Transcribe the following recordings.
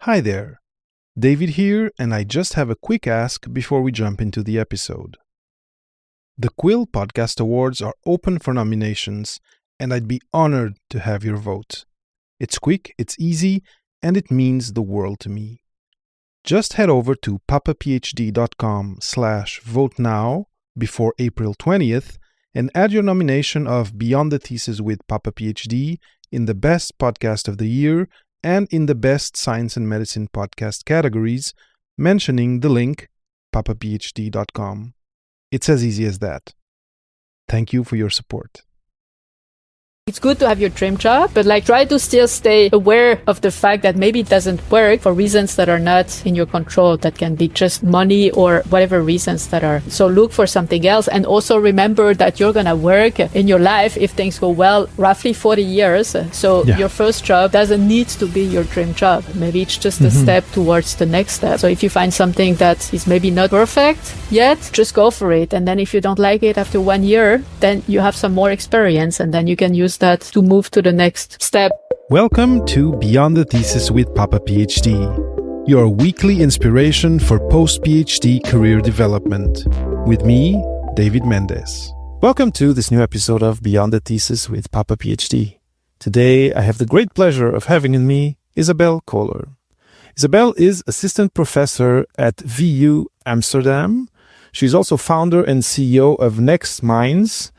Hi there, David here, and I just have a quick ask before we jump into the episode. The Quill Podcast Awards are open for nominations, and I'd be honored to have your vote. It's quick, it's easy, and it means the world to me. Just head over to papaphd.com/vote now before April 20th and add your nomination of Beyond the Thesis with Papa PhD in the Best Podcast of the Year and in the Best Science and Medicine Podcast categories, mentioning the link papaphd.com. It's as easy as that. Thank you for your support. It's good to have your dream job, but try to still stay aware of the fact that maybe it doesn't work for reasons that are not in your control. That can be just money or whatever reasons that are. So look for something else. And also remember that you're going to work in your life, if things go well, roughly 40 years. So your first job doesn't need to be your dream job. Maybe it's just a step towards the next step. So if you find something that is maybe not perfect yet, just go for it. And then if you don't like it after 1 year, then you have some more experience and then you can use that to move to the next step. Welcome to Beyond the Thesis with Papa PhD, your weekly inspiration for post-PhD career development. With me, David Mendes. Welcome to this new episode of Beyond the Thesis with Papa PhD. Today, I have the great pleasure of having in me Isabelle Koller. Isabelle is assistant professor at VU Amsterdam. She's also founder and CEO of NextMinds,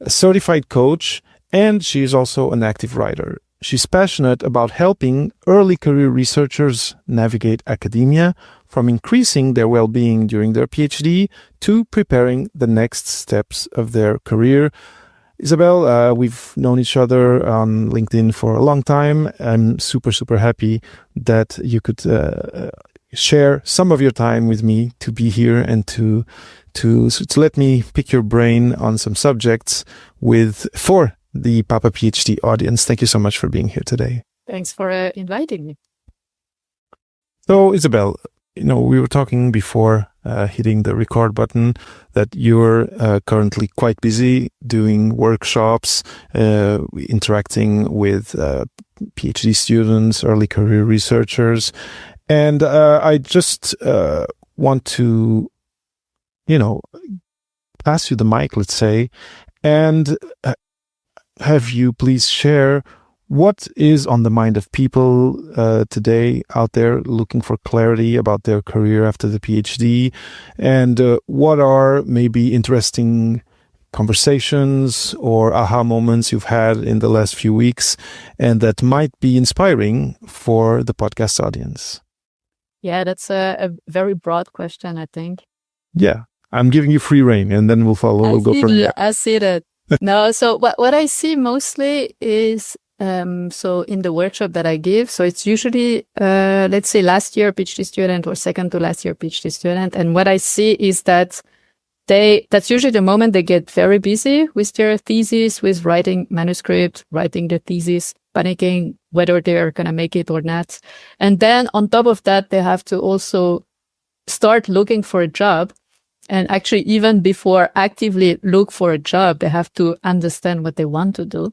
a certified coach, and she is also an active writer. She's passionate about helping early career researchers navigate academia, from increasing their well-being during their PhD to preparing the next steps of their career. Isabelle, we've known each other on LinkedIn for a long time. I'm super happy that you could share some of your time with me to be here and to let me pick your brain on some subjects for the Papa PhD audience. Thank you so much for being here today. Thanks for inviting me. So, Isabelle, we were talking before hitting the record button that you're currently quite busy doing workshops, interacting with PhD students, early career researchers. And I just want to, pass you the mic, let's say, and have you please share what is on the mind of people today out there looking for clarity about their career after the PhD, and what are maybe interesting conversations or aha moments you've had in the last few weeks and that might be inspiring for the podcast audience? Yeah, that's a very broad question, I think. Yeah, I'm giving you free rein and then we'll follow. We'll go from there. I see that. No, so what I see mostly is, so in the workshop that I give, so it's usually, let's say last year PhD student or second to last year PhD student. And what I see is that that's usually the moment they get very busy with their thesis, with writing manuscript, writing the thesis, panicking whether they're going to make it or not. And then on top of that, they have to also start looking for a job. And actually, even before actively look for a job, they have to understand what they want to do.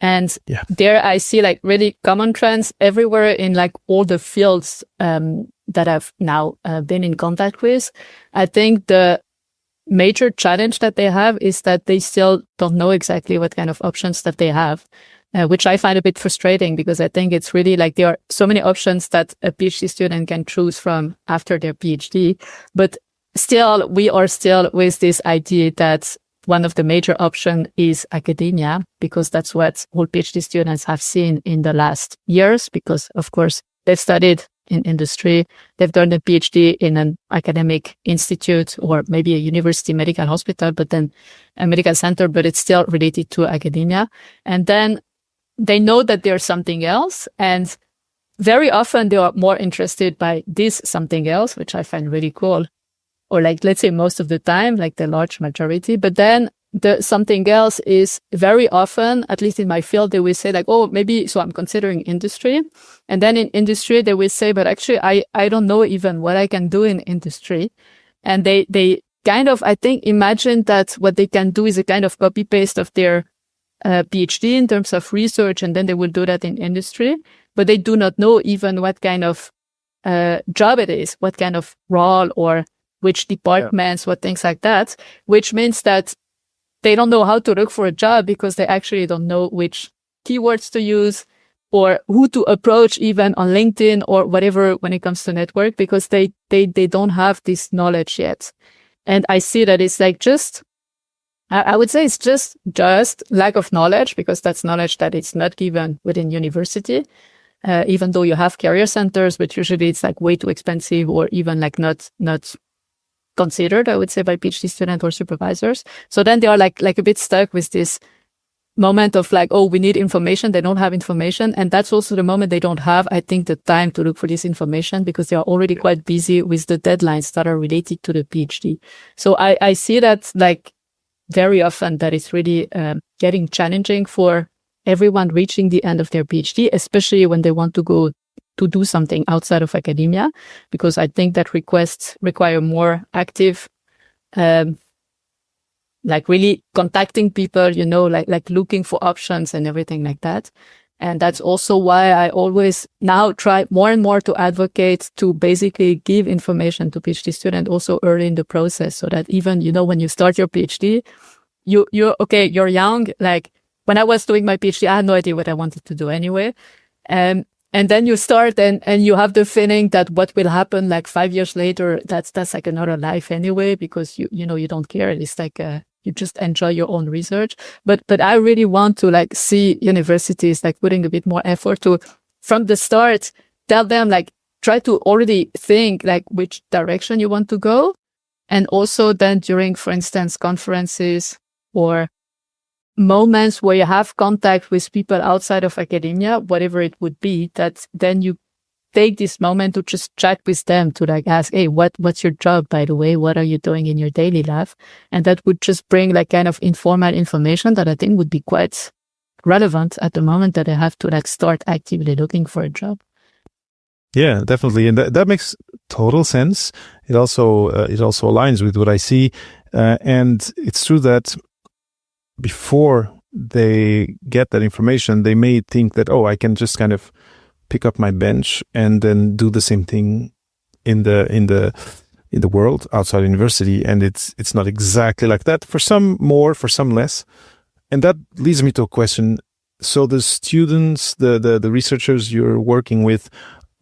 And there I see really common trends everywhere in all the fields that I've now been in contact with. I think the major challenge that they have is that they still don't know exactly what kind of options that they have, which I find a bit frustrating because I think it's really there are so many options that a PhD student can choose from after their PhD, but still, we are still with this idea that one of the major options is academia, because that's what all PhD students have seen in the last years, because of course they've studied in industry, they've done a PhD in an academic institute or maybe a university medical hospital, but then a medical center, but it's still related to academia. And then they know that there's something else, and very often they are more interested by this something else, which I find really cool. Or let's say most of the time, the large majority. But then the something else is very often, at least in my field, they will say oh, maybe, so I'm considering industry. And then in industry, they will say, but actually, I don't know even what I can do in industry. And they kind of, I think, imagine that what they can do is a kind of copy paste of their PhD in terms of research, and then they will do that in industry. But they do not know even what kind of job it is, what kind of role or which departments, what things like that, which means that they don't know how to look for a job because they actually don't know which keywords to use or who to approach even on LinkedIn or whatever when it comes to network, because they don't have this knowledge yet. And I see that it's like I would say it's just lack of knowledge, because that's knowledge that it's not given within university, even though you have career centers, but usually it's like way too expensive or even like not considered, I would say, by PhD students or supervisors. So then they are like a bit stuck with this moment of like, oh, we need information. They don't have information. And that's also the moment they don't have, I think, the time to look for this information, because they are already quite busy with the deadlines that are related to the PhD. So I see that like very often that it's really getting challenging for everyone reaching the end of their PhD, especially when they want to go to do something outside of academia, because I think that requests require more active like really contacting people, like looking for options and everything like that. And that's also why I always now try more and more to advocate to basically give information to PhD students also early in the process, so that even, when you start your PhD, you're young. Like when I was doing my PhD, I had no idea what I wanted to do anyway. And then you start and you have the feeling that what will happen like 5 years later, that's like another life anyway, because you don't care. It's like, you just enjoy your own research. But I really want to like see universities like putting a bit more effort to, from the start, tell them like, try to already think like which direction you want to go. And also then during, for instance, conferences or moments where you have contact with people outside of academia, whatever it would be, that then you take this moment to just chat with them, to like ask, hey, what's your job, by the way? What are you doing in your daily life? And that would just bring like kind of informal information that I think would be quite relevant at the moment that I have to like start actively looking for a job. Yeah, definitely. And that makes total sense. It also aligns with what I see. And it's true that before they get that information, they may think that, oh, I can just kind of pick up my bench and then do the same thing in the world outside university. And it's not exactly like that. For some more, for some less. And that leads me to a question. So the students, the researchers you're working with,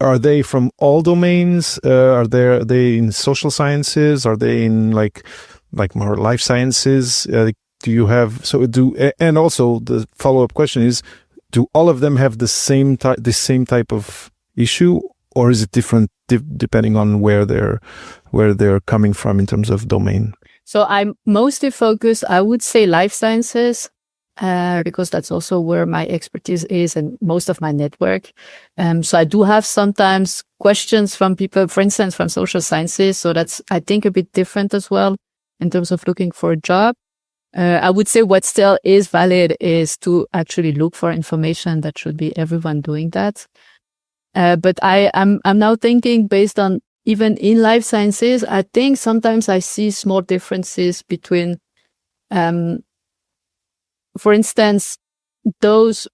are they from all domains? Are they in social sciences? Are they in like more life sciences? Do you have, and also the follow-up question is, do all of them have the same type of issue, or is it different depending on where they're coming from in terms of domain? So I'm mostly focused, I would say, life sciences, because that's also where my expertise is and most of my network. So I do have sometimes questions from people, for instance, from social sciences. So that's, I think, a bit different as well in terms of looking for a job. I would say what still is valid is to actually look for information. That should be everyone doing that. But I'm now thinking, based on even in life sciences, I think sometimes I see small differences between, for instance, those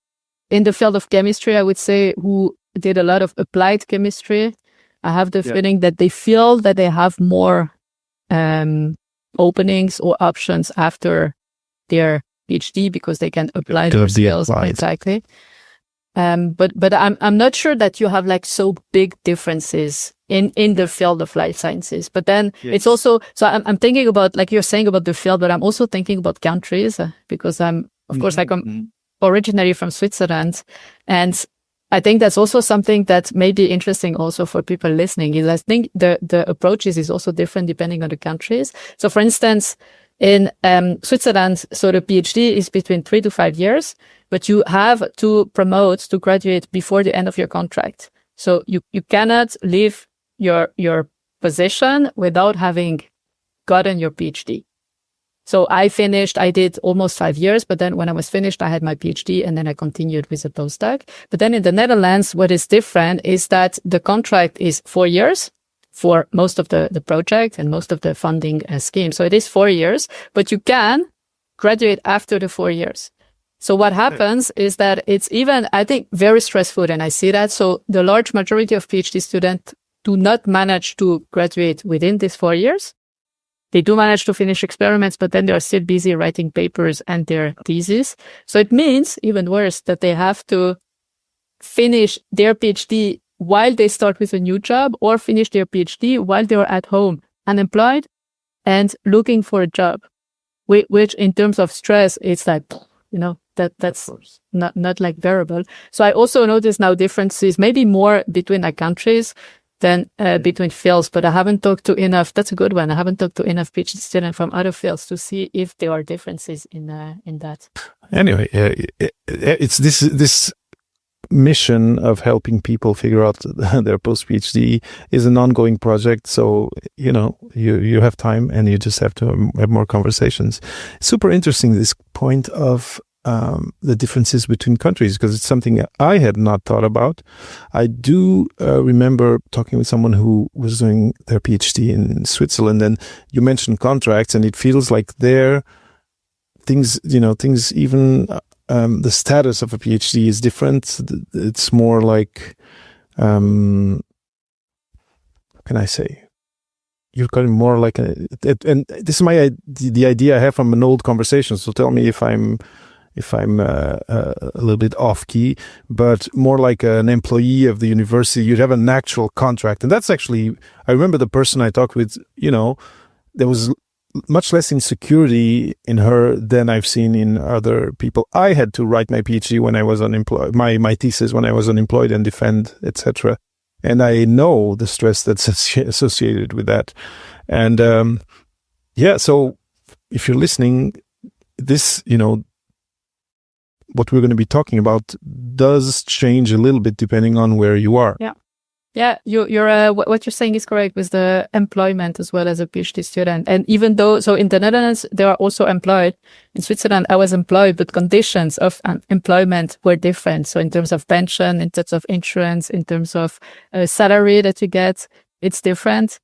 in the field of chemistry, I would say, who did a lot of applied chemistry. I have the feeling that they feel that they have more openings or options after their PhD, because they can apply their skills. Exactly. But I'm not sure that you have like so big differences in the field of life sciences. But then it's also, so I'm thinking about, like you're saying about the field, but I'm also thinking about countries, because I'm, of course, like I'm originally from Switzerland. And I think that's also something that may be interesting also for people listening, is I think the approaches is also different depending on the countries. So for instance, in Switzerland, so the PhD is between 3 to 5 years, but you have to graduate before the end of your contract. So you cannot leave your position without having gotten your PhD. So I did almost 5 years, but then when I was finished, I had my PhD and then I continued with a postdoc. But then in the Netherlands, what is different is that the contract is 4 years for most of the project and most of the funding scheme. So it is 4 years, but you can graduate after the 4 years. So what happens is that it's even, I think, very stressful, and I see that. So the large majority of PhD students do not manage to graduate within these 4 years. They do manage to finish experiments, but then they are still busy writing papers and their thesis. So it means, even worse, that they have to finish their PhD while they start with a new job, or finish their PhD while they are at home, unemployed and looking for a job, which in terms of stress, it's like, that's not like variable. So I also notice now differences, maybe more between like countries than between fields, but I haven't talked to enough. That's a good one. I haven't talked to enough PhD students from other fields to see if there are differences in that. Anyway, it's this mission of helping people figure out their post-PhD is an ongoing project. So, you have time and you just have to have more conversations. Super interesting, this point of the differences between countries, because it's something I had not thought about. I do remember talking with someone who was doing their PhD in Switzerland, and you mentioned contracts, and it feels like there things even the status of a PhD is different. It's more like, how can I say? You're kind of more like and this is the idea I have from an old conversation. So tell me if I'm a little bit off key, but more like an employee of the university. You'd have an actual contract, and that's actually, I remember the person I talked with. There was much less insecurity in her than I've seen in other people. I had to write my PhD when I was unemployed, my thesis when I was unemployed, and defend, etc. And I know the stress that's associated with that. And so if you're listening, this, what we're going to be talking about does change a little bit depending on where you are. Yeah, you're what you're saying is correct with the employment as well as a PhD student. And even though, so in the Netherlands, they are also employed. In Switzerland, I was employed, but conditions of employment were different. So in terms of pension, in terms of insurance, in terms of salary that you get, it's different.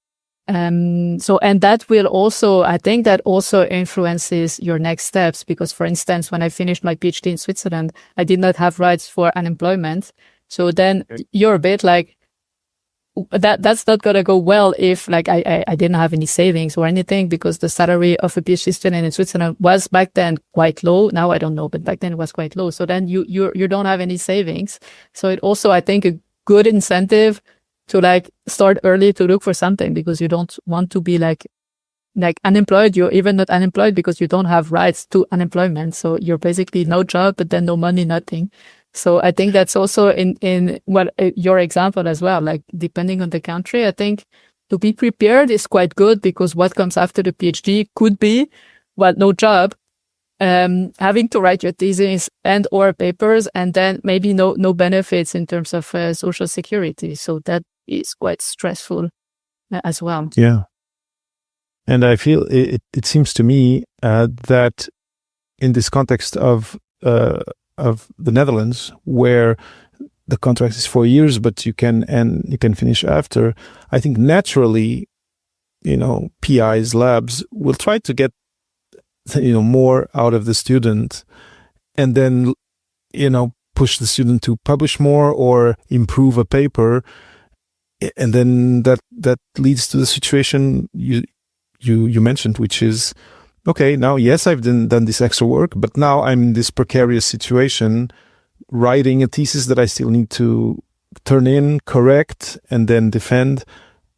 And that will also, I think that also influences your next steps, because for instance, when I finished my PhD in Switzerland, I did not have rights for unemployment. So then you're a bit like, that's not going to go well if like I didn't have any savings or anything, because the salary of a PhD student in Switzerland was back then quite low. Now I don't know, but back then it was quite low. So then you don't have any savings. So it also, I think, a good incentive to like start early to look for something, because you don't want to be like unemployed. You're even not unemployed because you don't have rights to unemployment. So you're basically no job, but then no money, nothing. So I think that's also in your example as well, like depending on the country, I think to be prepared is quite good, because what comes after the PhD could be, no job, having to write your thesis and or papers, and then maybe no benefits in terms of social security. So that is quite stressful as well. Yeah. And I feel it seems to me that in this context of the Netherlands, where the contract is 4 years, but you can finish after, I think naturally, PIs, labs will try to get, more out of the student, and then, push the student to publish more or improve a paper. And then that leads to the situation you mentioned, which is, okay, now, yes, I've done this extra work, but now I'm in this precarious situation, writing a thesis that I still need to turn in, correct, and then defend.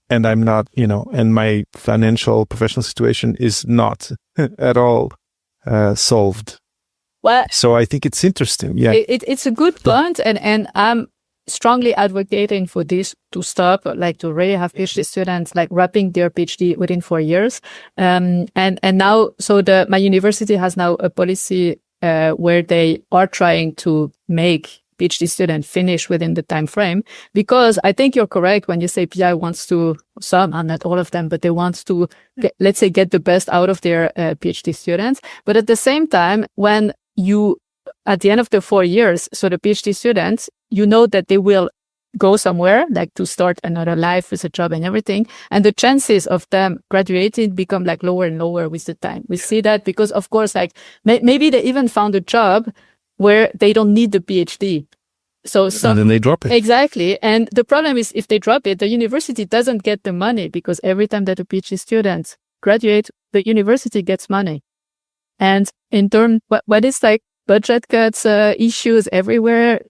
And I'm not, and my financial professional situation is not at all solved. Well, so I think it's interesting. Yeah, it's a good point, and I'm strongly advocating for this to stop, like to really have PhD students like wrapping their PhD within 4 years. And now, so my university has now a policy where they are trying to make PhD students finish within the time frame, because I think you're correct when you say PI wants to, some, and not all of them, but they want to get the best out of their PhD students. But at the same time, when you at the end of the 4 years, so the PhD students, that they will go somewhere, like to start another life with a job and everything. And the chances of them graduating become like lower and lower with the time. We see that because, of course, like maybe they even found a job where they don't need the PhD. So and then they drop it. Exactly. And the problem is if they drop it, the university doesn't get the money, because every time that a PhD student graduate, the university gets money. And in turn, what is like budget cuts, issues everywhere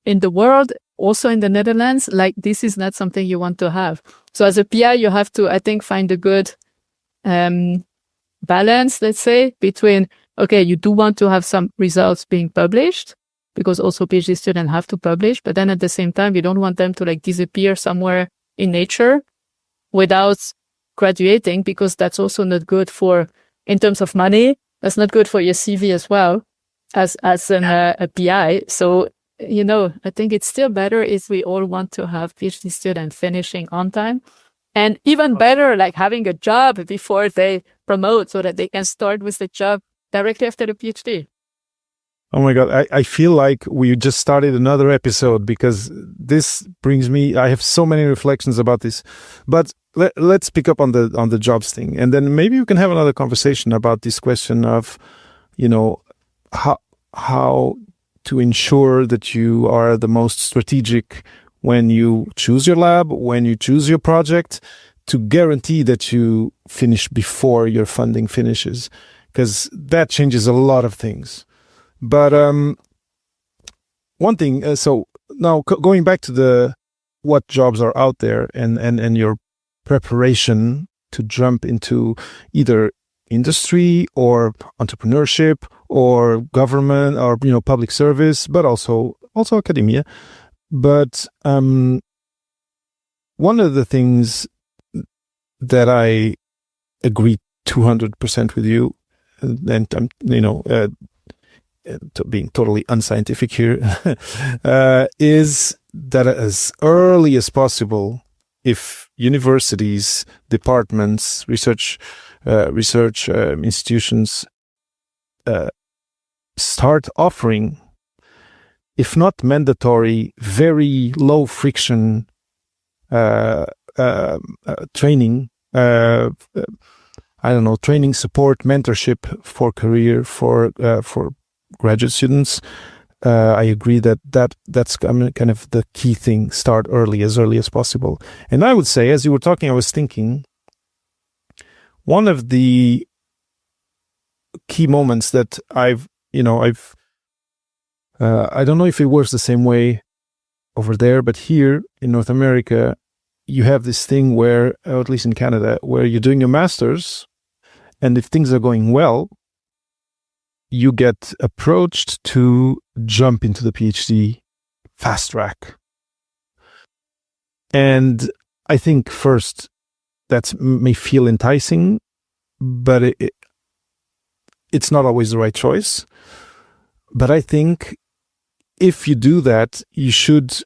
in the world, also in the Netherlands, like this is not something you want to have. So as a PI, you have to, I think, find a good balance, let's say, between, okay, you do want to have some results being published, because also PhD students have to publish, but then at the same time, you don't want them to like disappear somewhere in nature without graduating, because that's also not good for, in terms of money, that's not good for your CV as well as a PI. So, I think it's still better if we all want to have PhD students finishing on time, and even better, like having a job before they promote, so that they can start with the job directly after the PhD. Oh my God, I feel like we just started another episode, because this brings me, I have so many reflections about this, but let's pick up on the jobs thing, and then maybe we can have another conversation about this question of, how to ensure that you are the most strategic when you choose your lab, when you choose your project, to guarantee that you finish before your funding finishes, because that changes a lot of things. But one thing, so now going back to what jobs are out there, and your preparation to jump into either industry or entrepreneurship or government or public service, but also academia. But one of the things that I agree 200% with you, and I'm being totally unscientific here, is that as early as possible, if universities, departments, research institutions start offering, if not mandatory, very low friction training, training, support, mentorship for career, for graduate students, I agree that's kind of the key thing. Start early as possible. And I would say, as you were talking, I was thinking, one of the key moments that I've I don't know if it works the same way over there, but here in North America, you have this thing where, or at least in Canada, where you're doing your master's, and if things are going well, you get approached to jump into the PhD fast track. And I think first, that may feel enticing, but it's not always the right choice. But I think if you do that, you should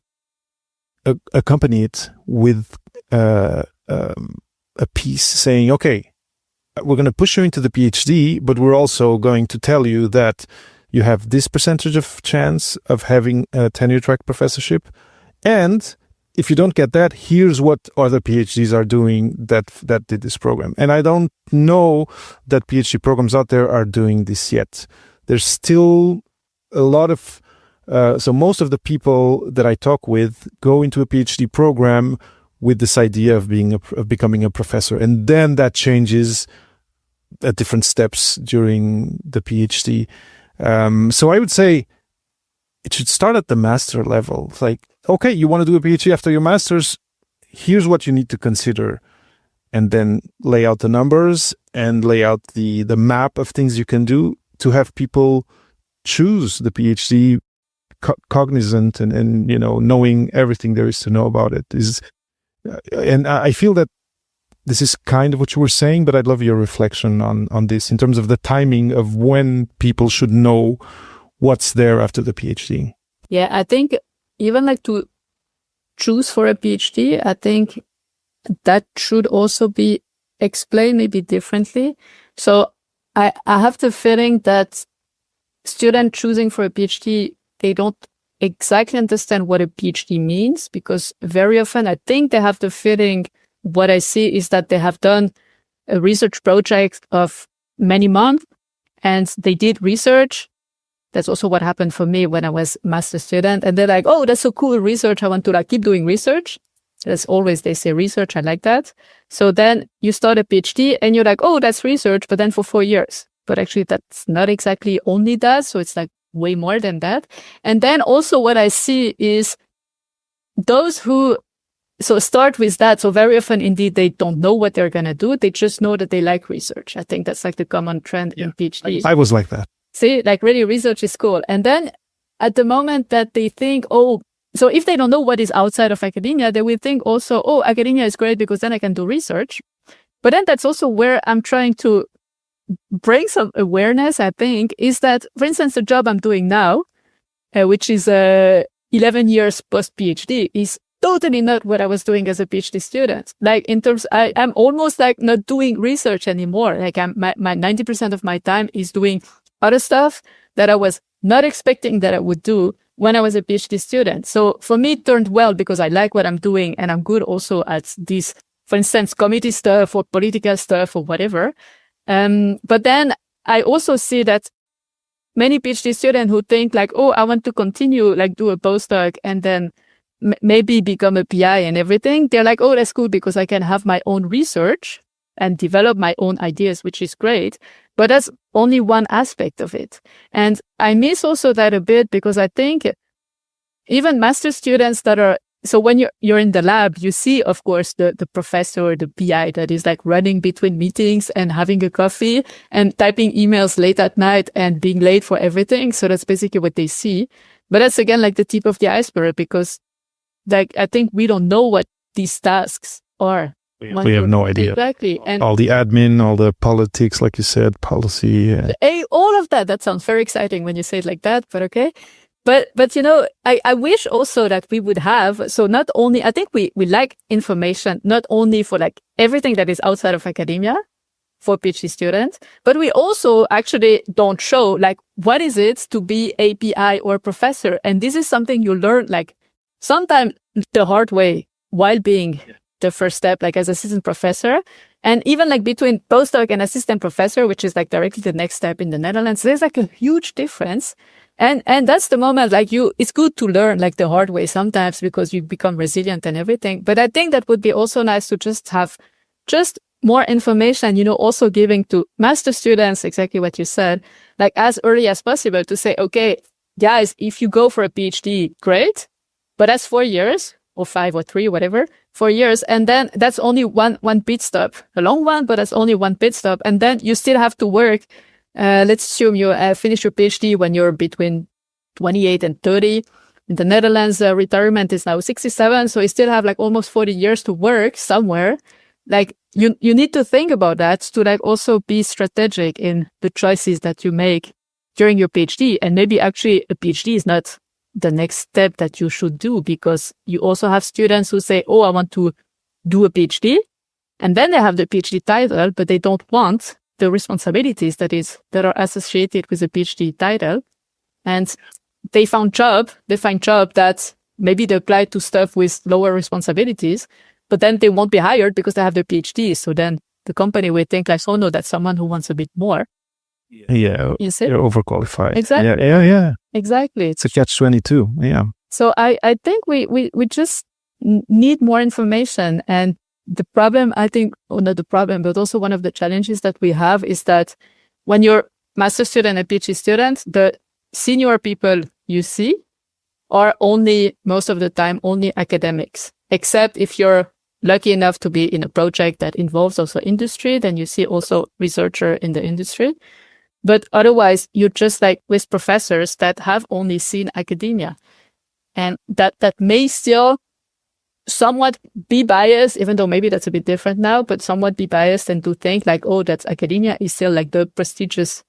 accompany it with a piece saying, okay, we're going to push you into the PhD, but we're also going to tell you that you have this percentage of chance of having a tenure track professorship. And if you don't get that, here's what other PhDs are doing that did this program. And I don't know that PhD programs out there are doing this yet. There's still a lot of, so most of the people that I talk with go into a PhD program with this idea of becoming a professor. And then that changes at different steps during the PhD. So I would say it should start at the master level. It's like, okay, you want to do a PhD after your master's, here's what you need to consider. And then lay out the numbers and lay out the map of things you can do to have people choose the PhD cognizant and knowing everything there is to know about it. And I feel that this is kind of what you were saying, but I'd love your reflection on this in terms of the timing of when people should know what's there after the PhD. Yeah, I think even like to choose for a PhD, I think that should also be explained maybe differently. So I have the feeling that students choosing for a PhD, they don't exactly understand what a PhD means, because very often I think they have the feeling, what I see is that they have done a research project of many months and they did research That's also what happened for me when I was master student. And they're like, oh, that's so cool research. I want to like keep doing research. As always, they say research. I like that. So then you start a PhD and you're like, oh, that's research, but then for 4 years. But actually that's not exactly only that. So it's like way more than that. And then also what I see is those who start with that. So very often, indeed, they don't know what they're going to do. They just know that they like research. I think that's like the common trend in PhD. I was like that. See, like really research is cool. And then at the moment that they think, oh, so if they don't know what is outside of academia, they will think also, oh, academia is great because then I can do research. But then that's also where I'm trying to bring some awareness, I think, is that, for instance, the job I'm doing now, which is 11 years post-PhD, is totally not what I was doing as a PhD student. Like in terms, I'm almost like not doing research anymore. Like my 90% of my time is doing other stuff that I was not expecting that I would do when I was a PhD student. So for me, it turned well because I like what I'm doing and I'm good also at this, for instance, committee stuff or political stuff or whatever. But then I also see that many PhD students who think like, oh, I want to continue, like do a postdoc and then maybe become a PI and everything. They're like, oh, that's cool because I can have my own research and develop my own ideas, which is great. But that's only one aspect of it. And I miss also that a bit because I think even master students that are, so when you're in the lab, you see, of course, the professor or the PI that is like running between meetings and having a coffee and typing emails late at night and being late for everything. So that's basically what they see. But that's again like the tip of the iceberg because like I think we don't know what these tasks are. We have no idea. Exactly. And all the admin, all the politics, like you said, policy. All of that. That sounds very exciting when you say it like that, but okay. But you know, I wish also that we would have, so not only, I think we like information, not only for like everything that is outside of academia for PhD students, but we also actually don't show like what is it to be a PI or professor. And this is something you learn like sometimes the hard way while being the first step, like as assistant professor. And even like between postdoc and assistant professor, which is like directly the next step in the Netherlands, there's like a huge difference. And that's the moment like it's good to learn like the hard way sometimes because you become resilient and everything. But I think that would be also nice to just have just more information, you know, also giving to master students, exactly what you said, like as early as possible to say, okay, guys, if you go for a PhD, great, but that's 4 years or 5 or 3, whatever, 4 years. And then that's only one pit stop, a long one, but that's only one pit stop. And then you still have to work. Let's assume you finish your PhD when you're between 28 and 30. In the Netherlands, retirement is now 67. So you still have like almost 40 years to work somewhere. Like you need to think about that to like also be strategic in the choices that you make during your PhD. And maybe actually a PhD is not the next step that you should do because you also have students who say, oh, I want to do a PhD. And then they have the PhD title, but they don't want the responsibilities that are associated with a PhD title. And they find job that maybe they apply to stuff with lower responsibilities, but then they won't be hired because they have their PhD. So then the company will think like, oh no, that's someone who wants a bit more. Yeah, you're overqualified. Exactly. Yeah. Exactly. It's a catch-22. Yeah. So I think we just need more information. And the problem, I think, or not the problem, but also one of the challenges that we have is that when you're master student and PhD student, the senior people you see are only, most of the time, only academics, except if you're lucky enough to be in a project that involves also industry, then you see also researcher in the industry. But otherwise, you're just like with professors that have only seen academia. And that may still somewhat be biased, even though maybe that's a bit different now, but somewhat be biased and to think like, oh, that's academia is still like the prestigious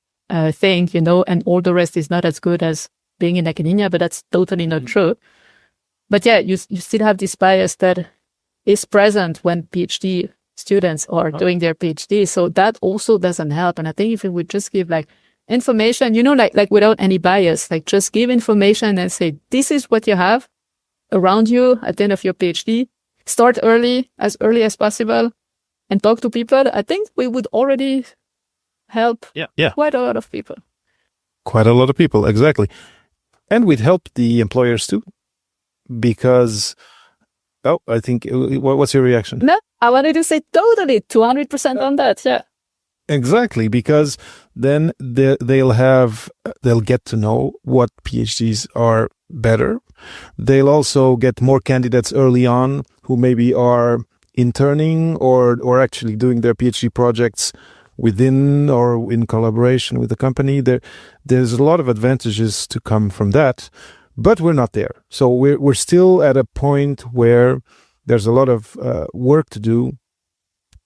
thing, you know, and all the rest is not as good as being in academia, but that's totally not true. But yeah, you still have this bias that is present when PhD students are doing their PhD. So that also doesn't help. And I think if we would just give like information, you know, like without any bias, like just give information and say, this is what you have around you at the end of your PhD. Start early as possible and talk to people. I think we would already help quite a lot of people. Quite a lot of people, exactly. And we'd help the employers too, because, I think, what's your reaction? No, I wanted to say totally 200% on that. Yeah. Exactly, because then they'll get to know what PhDs are better. They'll also get more candidates early on who maybe are interning or actually doing their PhD projects within or in collaboration with the company. There's a lot of advantages to come from that, but we're not there. So we're still at a point where there's a lot of work to do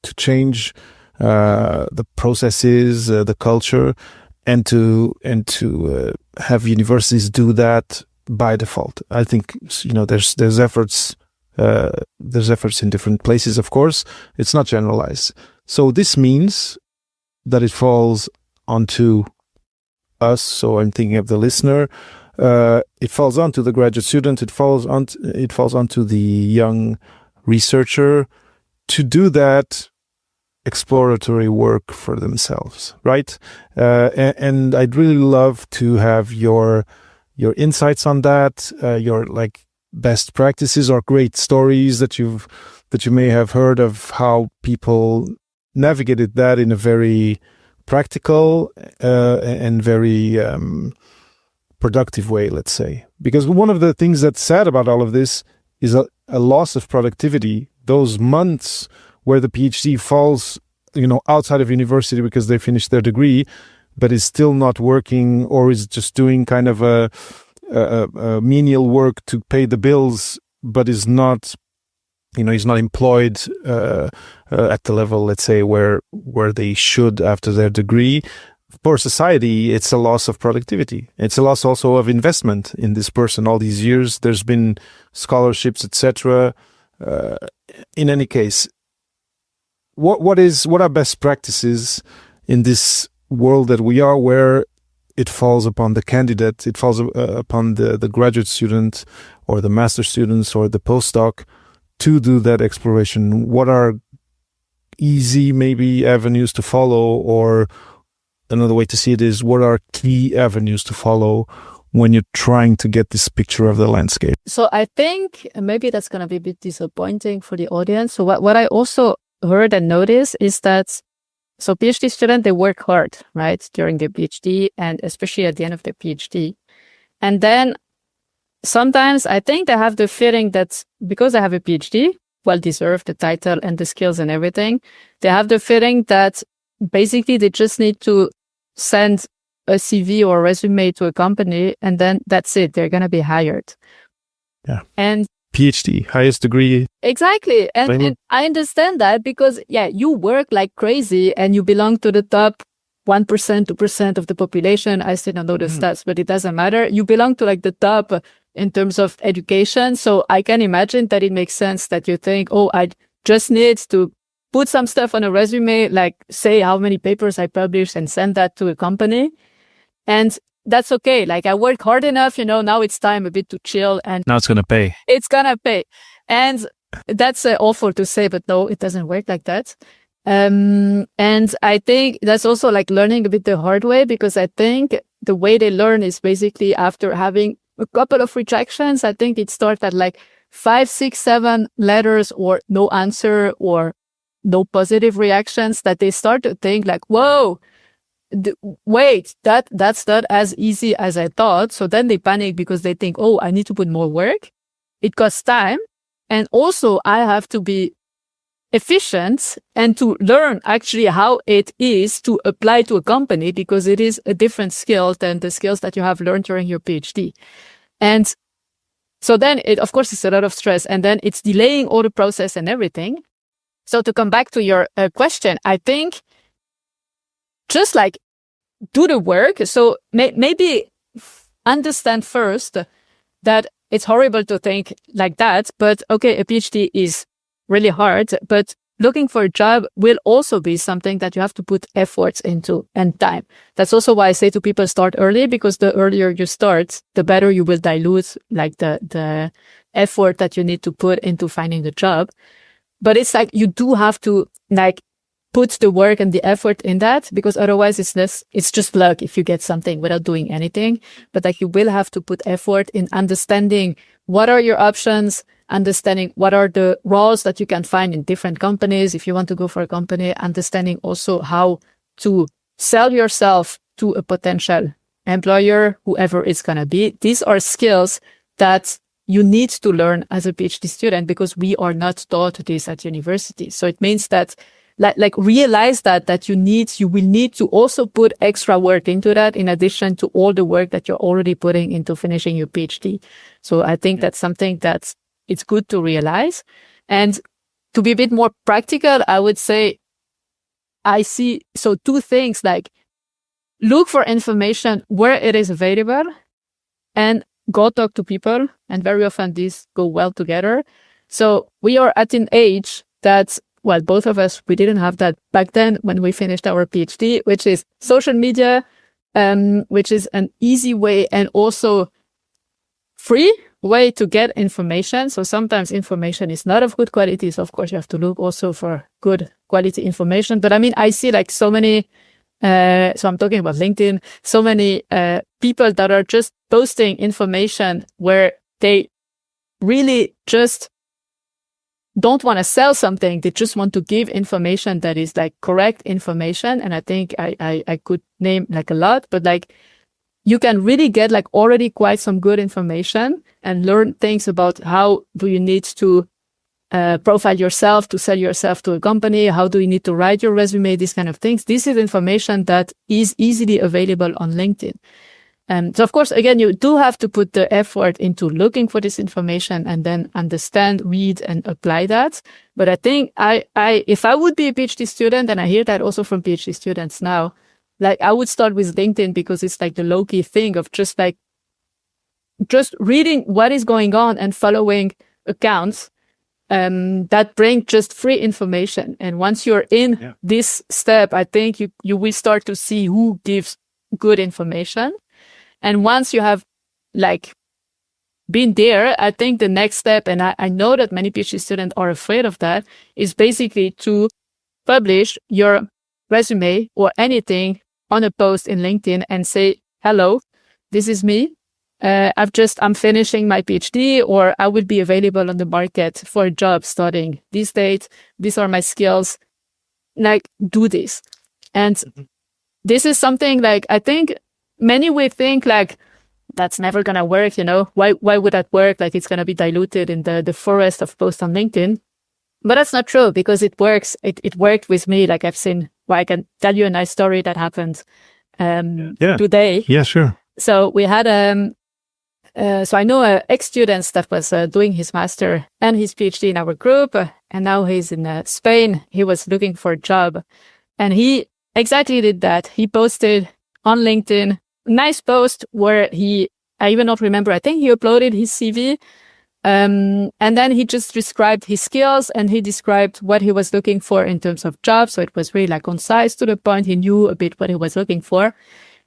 to change the processes, the culture, and to have universities do that by default. I think there's efforts in different places. Of course, it's not generalized. So this means that it falls onto us. So I'm thinking of the listener. It falls onto the graduate student. It falls onto the young researcher to do that exploratory work for themselves, right? And I'd really love to have your insights on that, your like best practices or great stories that you may have heard of how people navigated that in a very practical and very productive way, let's say. Because one of the things that's sad about all of this is a loss of productivity. Those months where the PhD falls, outside of university because they finished their degree, but is still not working or is just doing kind of a menial work to pay the bills, but is not, he's not employed at the level, let's say, where they should after their degree. For society, it's a loss of productivity. It's a loss also of investment in this person. All these years, there's been scholarships, etc. In any case, what are best practices in this world that we are, where it falls upon the candidate, it falls upon the graduate student or the master students or the postdoc to do that exploration? What are easy maybe avenues to follow, or another way to see it is, what are key avenues to follow when you're trying to get this picture of the landscape? So I think maybe that's going to be a bit disappointing for the audience. So what I also heard and noticed is that, so PhD students, they work hard, right, during their PhD and especially at the end of their PhD. And then sometimes I think they have the feeling that because they have a PhD, well-deserved, the title and the skills and everything, they have the feeling that basically they just need to send a CV or a resume to a company and then that's it. They're going to be hired. Yeah. And PhD, highest degree. Exactly. And I understand that because, you work like crazy and you belong to the top 1%, 2% of the population. I still don't know the stats, but it doesn't matter. You belong to like the top in terms of education. So I can imagine that it makes sense that you think, I just need to put some stuff on a resume, like say how many papers I published and send that to a company. And that's okay. Like I work hard enough, now it's time a bit to chill. And now it's going to pay. It's going to pay. And that's awful to say, but no, it doesn't work like that. And I think that's also like learning a bit the hard way, because I think the way they learn is basically after having a couple of rejections. I think it starts at like 5, 6, 7 letters or no answer or no positive reactions, that they start to think like, whoa, wait, that's not as easy as I thought. So then they panic because they think, I need to put more work. It costs time. And also I have to be efficient and to learn actually how it is to apply to a company, because it is a different skill than the skills that you have learned during your PhD. And so then of course, it's a lot of stress, and then it's delaying all the process and everything. So to come back to your question, I think just like do the work. So maybe understand first that it's horrible to think like that, but okay, a PhD is really hard, but looking for a job will also be something that you have to put efforts into and time. That's also why I say to people, start early, because the earlier you start, the better you will dilute like the effort that you need to put into finding the job. But it's like you do have to like put the work and the effort in that, because otherwise it's just luck if you get something without doing anything. But like you will have to put effort in understanding what are your options, understanding what are the roles that you can find in different companies. If you want to go for a company, understanding also how to sell yourself to a potential employer, whoever it's going to be. These are skills that you need to learn as a PhD student because we are not taught this at university. So it means that like realize that you will need to also put extra work into that in addition to all the work that you're already putting into finishing your PhD. So I think that's something that it's good to realize. And to be a bit more practical, I would say I see two things, like look for information where it is available and go talk to people. And very often these go well together. So we are at an age that, well, both of us, we didn't have that back then when we finished our PhD, which is social media, which is an easy way and also free way to get information. So sometimes information is not of good quality. So of course you have to look also for good quality information. But I mean, I see like so many, so I'm talking about LinkedIn, so many people that are just posting information where they really just don't want to sell something. They just want to give information that is like correct information. And I think I could name like a lot, but like you can really get like already quite some good information and learn things about how do you need to profile yourself to sell yourself to a company. How do you need to write your resume? These kind of things. This is information that is easily available on LinkedIn. So of course, again, you do have to put the effort into looking for this information and then understand, read, and apply that. But I think if I would be a PhD student, and I hear that also from PhD students now, like I would start with LinkedIn because it's like the low-key thing of just reading what is going on and following accounts that bring just free information. And once you're in this step, I think you will start to see who gives good information. And once you have like been there, I think the next step, and I know that many PhD students are afraid of that, is basically to publish your resume or anything on a post in LinkedIn and say, hello, this is me. I'm finishing my PhD, or I will be available on the market for a job starting this date. These are my skills. Like, do this. And this is something like, I think many will think like, that's never going to work, you know, why would that work? Like it's going to be diluted in the forest of posts on LinkedIn. But that's not true because it works. It worked with me. Like I've seen, well, I can tell you a nice story that happened today. Yeah, sure. So we had, so I know an ex-student that was doing his master and his PhD in our group. And now he's in Spain. He was looking for a job and he exactly did that. He posted on LinkedIn, nice post where I even not remember, I think he uploaded his CV. And then he just described his skills and he described what he was looking for in terms of jobs. So it was really like concise to the point. He knew a bit what he was looking for.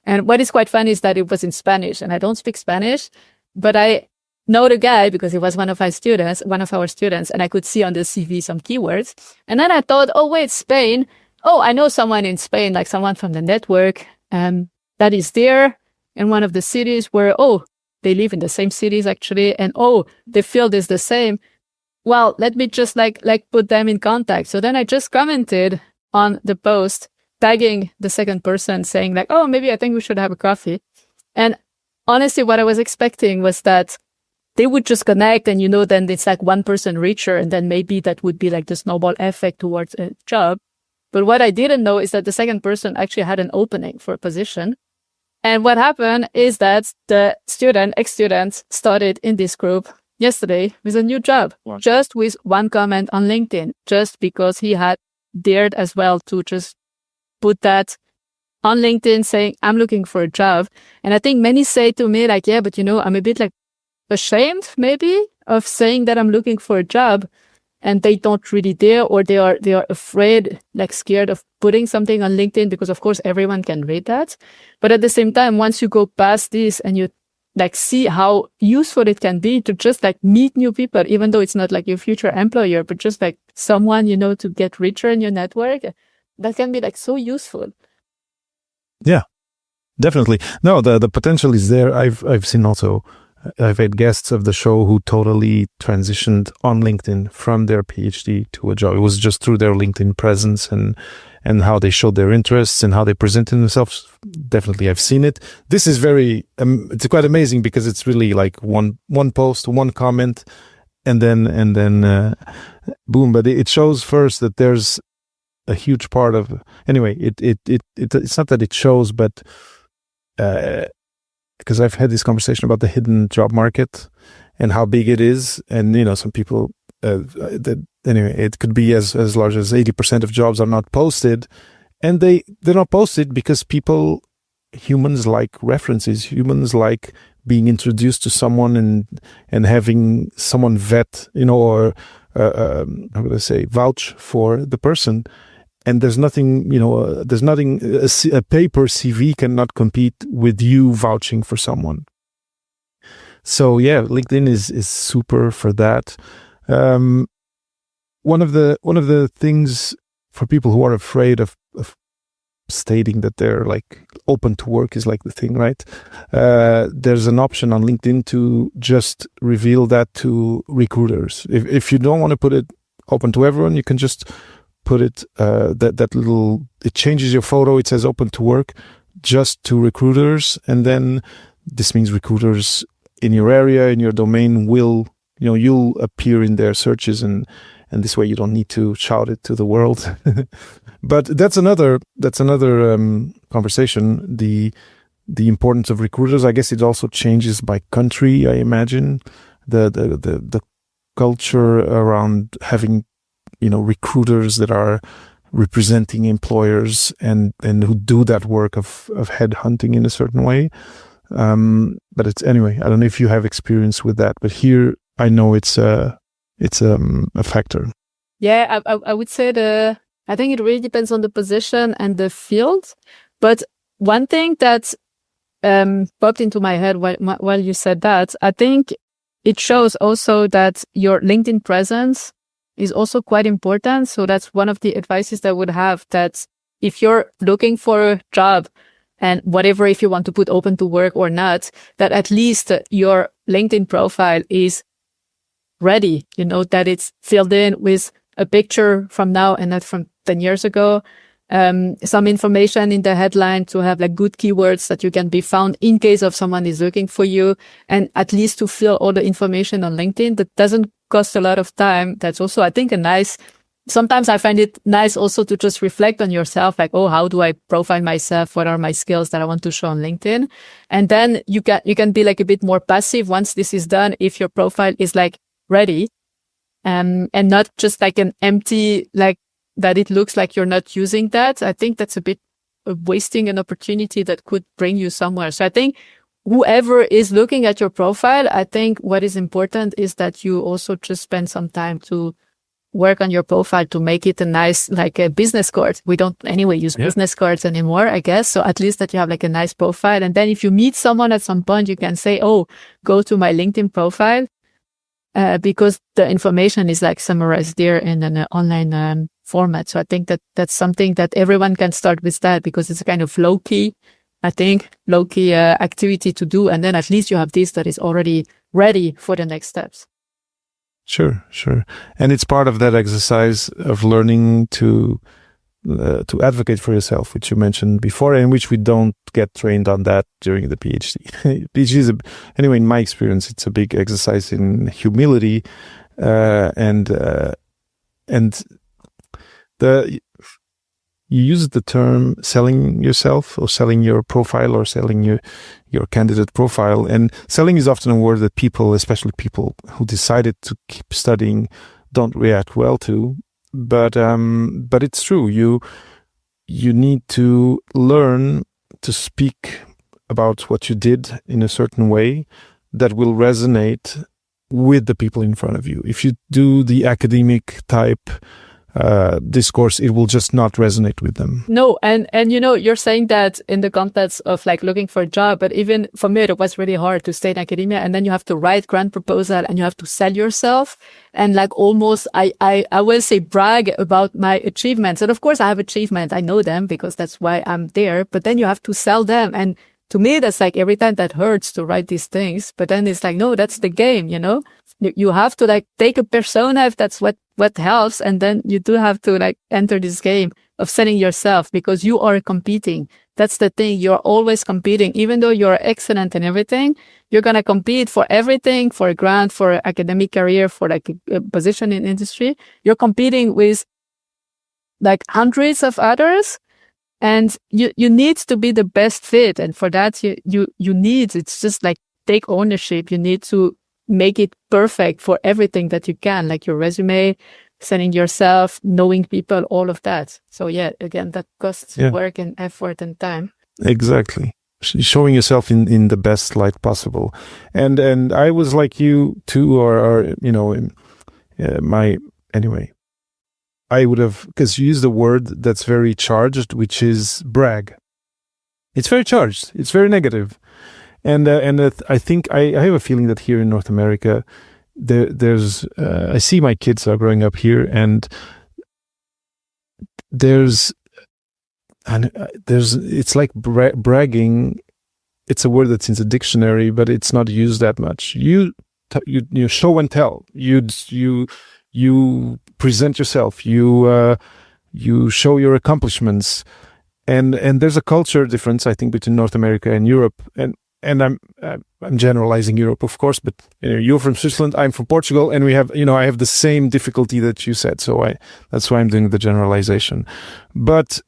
And what is quite funny is that it was in Spanish and I don't speak Spanish, but I know the guy because he was one of our students, and I could see on the CV some keywords. And then I thought, oh, wait, Spain. Oh, I know someone in Spain, like someone from the network, that is there in one of the cities where, they live in the same cities actually. And the field is the same. Well, let me just like put them in contact. So then I just commented on the post, tagging the second person saying like, maybe I think we should have a coffee. And honestly, what I was expecting was that they would just connect and, then it's like one person reacher. And then maybe that would be like the snowball effect towards a job. But what I didn't know is that the second person actually had an opening for a position. And what happened is that the ex-student started in this group yesterday with a new job, just with one comment on LinkedIn, just because he had dared as well to just put that on LinkedIn saying, I'm looking for a job. And I think many say to me like, yeah, but I'm a bit like ashamed maybe of saying that I'm looking for a job. And they don't really dare, or they are afraid, like scared of putting something on LinkedIn because of course everyone can read that. But at the same time, once you go past this and you like see how useful it can be to just like meet new people, even though it's not like your future employer, but just like someone, to get richer in your network, that can be like so useful. Yeah, definitely. No, the potential is there. I've seen also, I've had guests of the show who totally transitioned on LinkedIn from their PhD to a job. It was just through their LinkedIn presence and how they showed their interests and how they presented themselves. Definitely, I've seen it. This is very, it's quite amazing because it's really like one post, one comment, and then boom. But it shows first that there's a huge part of, anyway, it's not that it shows, but because I've had this conversation about the hidden job market and how big it is, and some people anyway, it could be as large as 80% of jobs are not posted, and they're not posted because humans like references, humans like being introduced to someone and having someone vet, or how would I say, vouch for the person. And there's nothing, a paper CV cannot compete with you vouching for someone. So yeah, LinkedIn is super for that. One of the things for people who are afraid of stating that they're like open to work is like the thing, right? There's an option on LinkedIn to just reveal that to recruiters. If you don't want to put it open to everyone, you can just put it that little, it changes your photo, it says open to work just to recruiters, and then this means recruiters in your area, in your domain will, you'll appear in their searches, and this way you don't need to shout it to the world. But that's another conversation. The importance of recruiters, I guess it also changes by country, I imagine. The culture around having recruiters that are representing employers and who do that work of headhunting in a certain way. But it's, anyway, I don't know if you have experience with that, but here I know it's a factor. Yeah, I would say I think it really depends on the position and the field. But one thing that popped into my head while you said that, I think it shows also that your LinkedIn presence is also quite important. So that's one of the advices that I would have, that if you're looking for a job and whatever, if you want to put open to work or not, that at least your LinkedIn profile is ready, that it's filled in with a picture from now and not from 10 years ago. Some information in the headline to have like good keywords that you can be found in case of someone is looking for you, and at least to fill all the information on LinkedIn. That doesn't cost a lot of time. That's also, I think, sometimes I find it nice also to just reflect on yourself, like, oh, how do I profile myself? What are my skills that I want to show on LinkedIn? And then you can be like a bit more passive once this is done, if your profile is like ready, and not just like an empty, like that it looks like you're not using that. I think that's a bit of wasting an opportunity that could bring you somewhere. So I think whoever is looking at your profile, I think what is important is that you also just spend some time to work on your profile to make it a nice, like a business card. We don't anyway use business cards anymore, I guess. So at least that you have like a nice profile. And then if you meet someone at some point, you can say, oh, go to my LinkedIn profile, because the information is like summarized there in an online format. So I think that that's something that everyone can start with, that because it's a kind of low-key activity to do. And then at least you have this that is already ready for the next steps. Sure. And it's part of that exercise of learning to advocate for yourself, which you mentioned before, and which we don't get trained on that during the PhD. PhD is, anyway, in my experience, it's a big exercise in humility, and you use the term selling yourself, or selling your profile, or selling your candidate profile. And selling is often a word that people, especially people who decided to keep studying, don't react well to. But it's true. You need to learn to speak about what you did in a certain way that will resonate with the people in front of you. If you do the academic type discourse, it will just not resonate with them. No, and you're saying that in the context of like looking for a job, but even for me, it was really hard to stay in academia, and then you have to write grant proposal and you have to sell yourself and like almost, I will say brag about my achievements. And of course I have achievements. I know them because that's why I'm there, but then you have to sell them. And to me, that's like every time that hurts to write these things, but then it's like, no, that's the game, You have to like take a persona if that's what helps. And then you do have to like enter this game of selling yourself because you are competing. That's the thing. You're always competing. Even though you're excellent in everything, you're going to compete for everything, for a grant, for an academic career, for like a position in industry. You're competing with like hundreds of others. And you need to be the best fit. And for that, you need, it's just like take ownership. You need to make it perfect for everything that you can, like your resume, selling yourself, knowing people, all of that. So yeah, again, that costs work and effort and time. Exactly. Showing yourself in the best light possible. And I was like you too, or anyway. I would have, because you use the word that's very charged, which is brag. It's very charged. It's very negative. And I think I have a feeling that here in North America, there's I see my kids are growing up here, and it's like bragging. It's a word that's in the dictionary, but it's not used that much. You show and tell. You present yourself. You show your accomplishments, and there's a culture difference, I think, between North America and Europe. And I'm generalizing Europe, of course, but you're from Switzerland, I'm from Portugal, and we have, I have the same difficulty that you said. So that's why I'm doing the generalization. But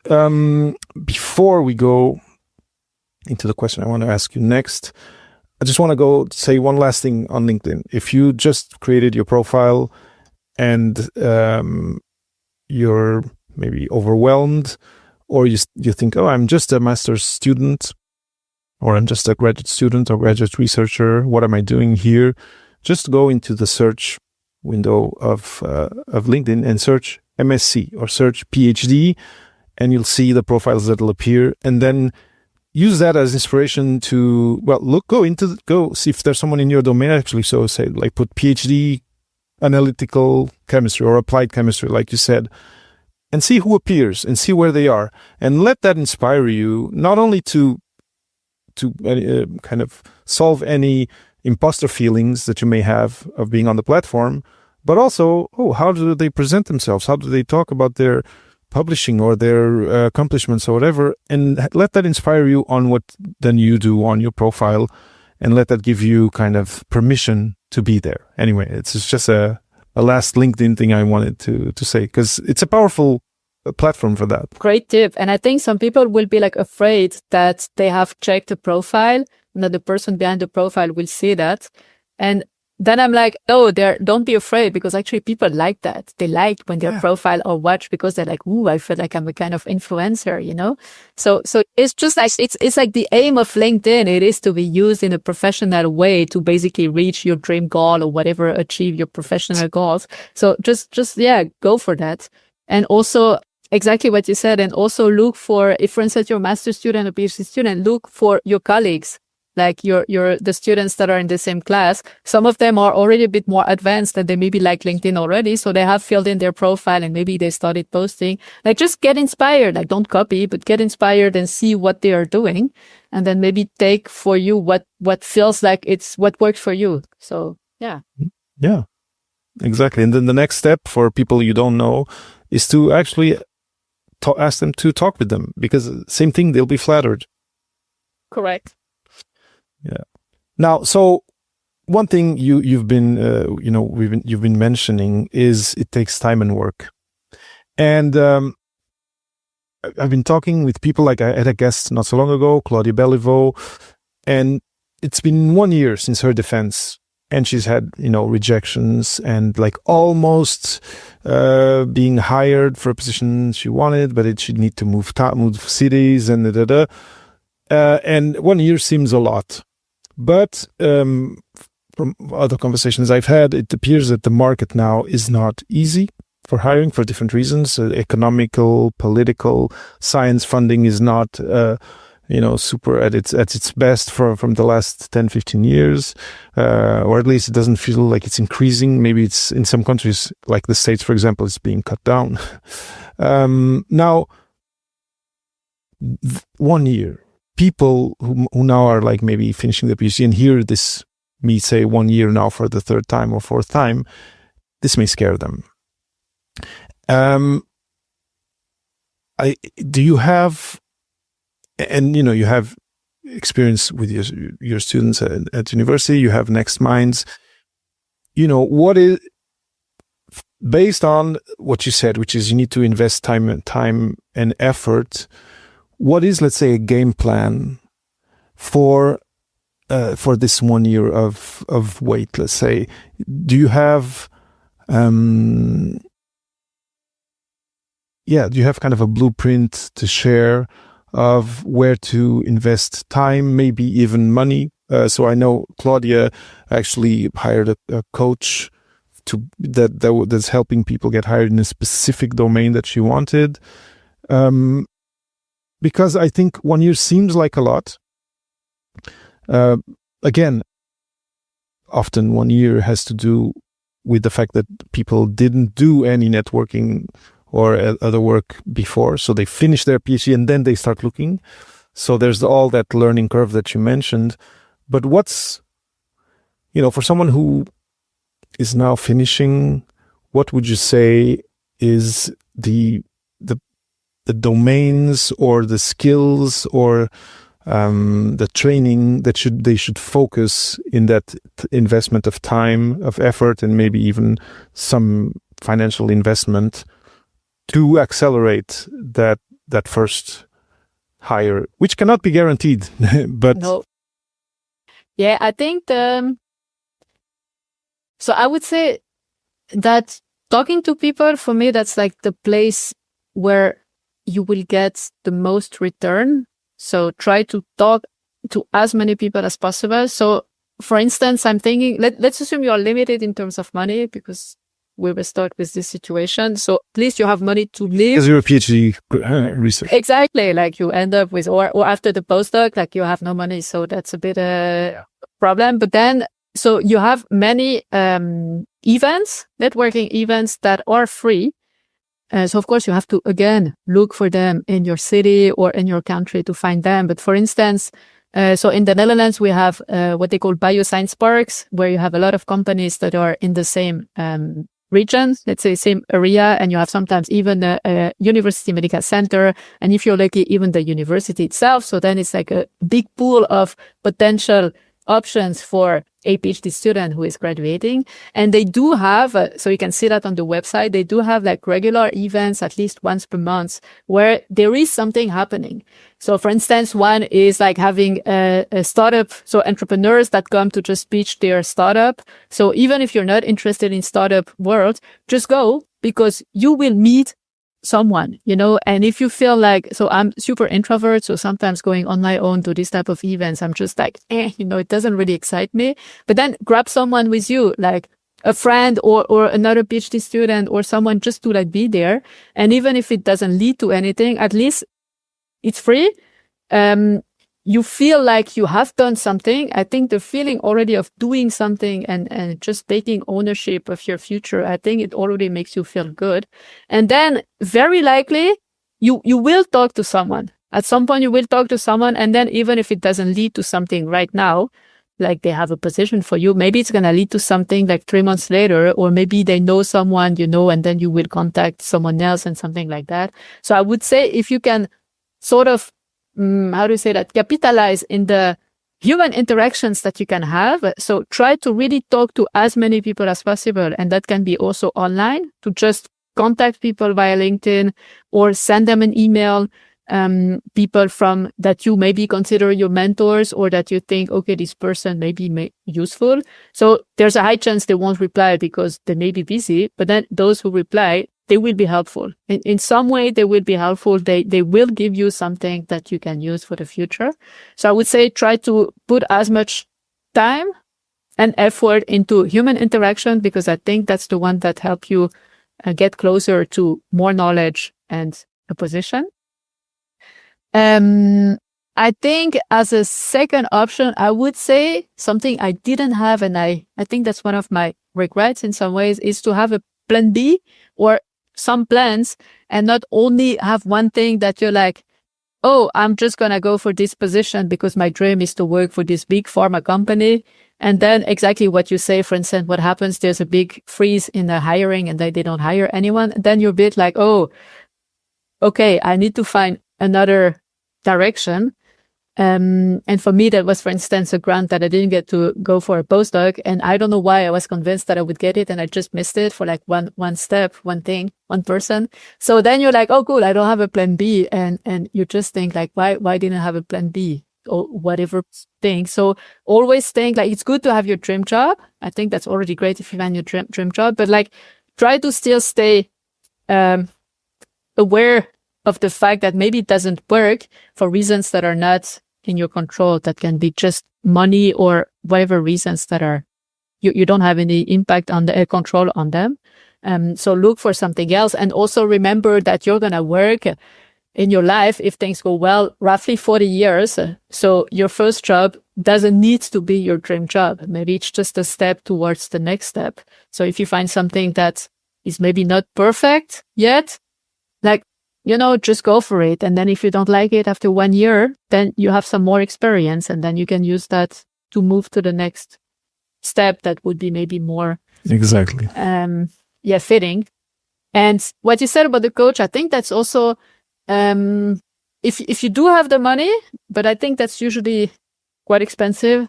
before we go into the question I want to ask you next, I just want to go say one last thing on LinkedIn. If you just created your profile and you're maybe overwhelmed, or you think, oh, I'm just a master's student, or I'm just a graduate student or graduate researcher, what am I doing here? Just go into the search window of LinkedIn and search MSc or search PhD, and you'll see the profiles that will appear. And then use that as inspiration to, go see if there's someone in your domain actually. So say, like, put PhD analytical chemistry or applied chemistry, like you said, and see who appears and see where they are. And let that inspire you, not only to kind of solve any imposter feelings that you may have of being on the platform, but also, how do they present themselves? How do they talk about their publishing or their accomplishments or whatever? And let that inspire you on what then you do on your profile, and let that give you kind of permission to be there. Anyway, it's just a last LinkedIn thing I wanted to say, because it's a powerful platform for that. Great tip. And I think some people will be like afraid that they have checked the profile and that the person behind the profile will see that. And then I'm like, don't be afraid, because actually people like that. They like when their profile are watched, because they're like, ooh, I feel like I'm a kind of influencer, So it's just like, it's like the aim of LinkedIn. It is to be used in a professional way to basically reach your dream goal or whatever, achieve your professional goals. So just go for that. And also, exactly what you said. And also look for, if for instance, you're a master's student or PhD student, look for your colleagues, like the students that are in the same class. Some of them are already a bit more advanced and they maybe like LinkedIn already. So they have filled in their profile and maybe they started posting. Like, just get inspired. Like, don't copy, but get inspired and see what they are doing. And then maybe take for you what feels like it's what works for you. So, yeah. Yeah, exactly. And then the next step for people you don't know is to actually ask them to talk with them, because same thing, they'll be flattered. Correct. Yeah. Now, so one thing you've been you've been mentioning is it takes time and work, and I've been talking with people, like I had a guest not so long ago, Claudia Belliveau, and it's been 1 year since her defense. And she's had, rejections and like almost being hired for a position she wanted, but she'd need to move cities and and 1 year seems a lot. But from other conversations I've had, it appears that the market now is not easy. for hiring for different reasons. Economical, political, science funding is not, super at its best from the last 10, 15 years, or at least it doesn't feel like it's increasing. Maybe it's in some countries, like the States, for example, it's being cut down. Now, 1 year, people who now are like maybe finishing the PhD and hear this, me say 1 year now for the third time or fourth time, this may scare them. Do you have, and you have experience with your students at university, you have NextMinds, what is, based on what you said, which is you need to invest time and effort, what is, let's say, a game plan for this 1 year of wait, let's say? Do you have do you have kind of a blueprint to share of where to invest time, maybe even money? So I know Claudia actually hired a coach that's helping people get hired in a specific domain that she wanted. Because I think 1 year seems like a lot. Again, often 1 year has to do with the fact that people didn't do any networking or other work before. So they finish their PhD and then they start looking. So there's all that learning curve that you mentioned. But what's, for someone who is now finishing, what would you say is the domains or the skills or the training that they should focus in that investment of time, of effort, and maybe even some financial investment to accelerate that first hire, which cannot be guaranteed, but no. Yeah, I think so I would say that talking to people, for me, that's like the place where you will get the most return. So try to talk to as many people as possible. So for instance, I'm thinking, let's assume you are limited in terms of money because we will start with this situation. So at least you have money to live. As you're a PhD research. Exactly. Like you end up with, or after the postdoc, like you have no money. So that's a bit a problem. But then, so you have many events, networking events that are free. So of course you have to, again, look for them in your city or in your country to find them. But for instance, so in the Netherlands, we have what they call bioscience parks, where you have a lot of companies that are in the same region, let's say same area, and you have sometimes even a university medical center, and if you're lucky, even the university itself. So then it's like a big pool of potential options for a PhD student who is graduating. And they do have, so you can see that on the website, they do have like regular events at least once per month where there is something happening. So for instance, one is like having a startup, so entrepreneurs that come to just pitch their startup. So even if you're not interested in startup world, just go, because you will meet someone, and if you feel like, so I'm super introvert, so sometimes going on my own to this type of events, I'm just like, it doesn't really excite me. But then grab someone with you, like a friend or another PhD student or someone, just to like be there. And even if it doesn't lead to anything, at least it's free. You feel like you have done something. I think the feeling already of doing something and just taking ownership of your future, I think it already makes you feel good. And then very likely you will talk to someone. At some point you will talk to someone, and then even if it doesn't lead to something right now, like they have a position for you, maybe it's going to lead to something like 3 months later, or maybe they know someone, and then you will contact someone else and something like that. So I would say if you can sort of capitalize in the human interactions that you can have. So try to really talk to as many people as possible. And that can be also online, to just contact people via LinkedIn or send them an email, people from that you maybe consider your mentors, or that you think, okay, this person may be useful. So there's a high chance they won't reply because they may be busy, but then those who reply, they will be helpful. In some way, they will be helpful. They will give you something that you can use for the future. So I would say try to put as much time and effort into human interaction, because I think that's the one that help you get closer to more knowledge and a position. I think as a second option, I would say something I didn't have, and I think that's one of my regrets in some ways, is to have a plan B or some plans and not only have one thing that you're like, oh, I'm just going to go for this position because my dream is to work for this big pharma company. And then exactly what you say, for instance, what happens, there's a big freeze in the hiring and they don't hire anyone. Then you're a bit like, oh, okay, I need to find another direction. And for me, that was, for instance, a grant that I didn't get to go for a postdoc. And I don't know why I was convinced that I would get it. And I just missed it for like one step, one thing, one person. So then you're like, oh, cool, I don't have a plan B. And you just think like, why didn't I have a plan B or whatever thing? So always think like, it's good to have your dream job. I think that's already great if you find your dream job, but like try to still stay, aware of the fact that maybe it doesn't work for reasons that are not in your control, that can be just money or whatever reasons that are, you don't have any impact on the control on them. So look for something else. And also remember that you're going to work in your life, if things go well, roughly 40 years. So your first job doesn't need to be your dream job. Maybe it's just a step towards the next step. So if you find something that is maybe not perfect yet, like, just go for it. And then if you don't like it after 1 year, then you have some more experience and then you can use that to move to the next step that would be maybe more exactly fitting. And what you said about the coach, I think that's also if you do have the money, but I think that's usually quite expensive.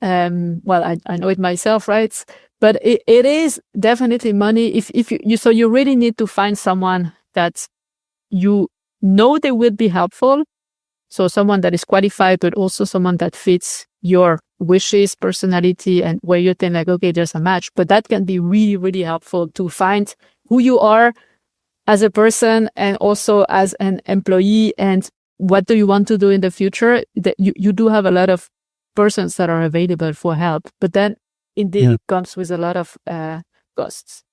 Well, I know it myself, right? But it is definitely money. If you really need to find someone that you know they will be helpful. So someone that is qualified, but also someone that fits your wishes, personality, and where you think like, okay, there's a match. But that can be really, really helpful to find who you are as a person and also as an employee and what do you want to do in the future. That you do have a lot of persons that are available for help, but then indeed it comes with a lot of costs.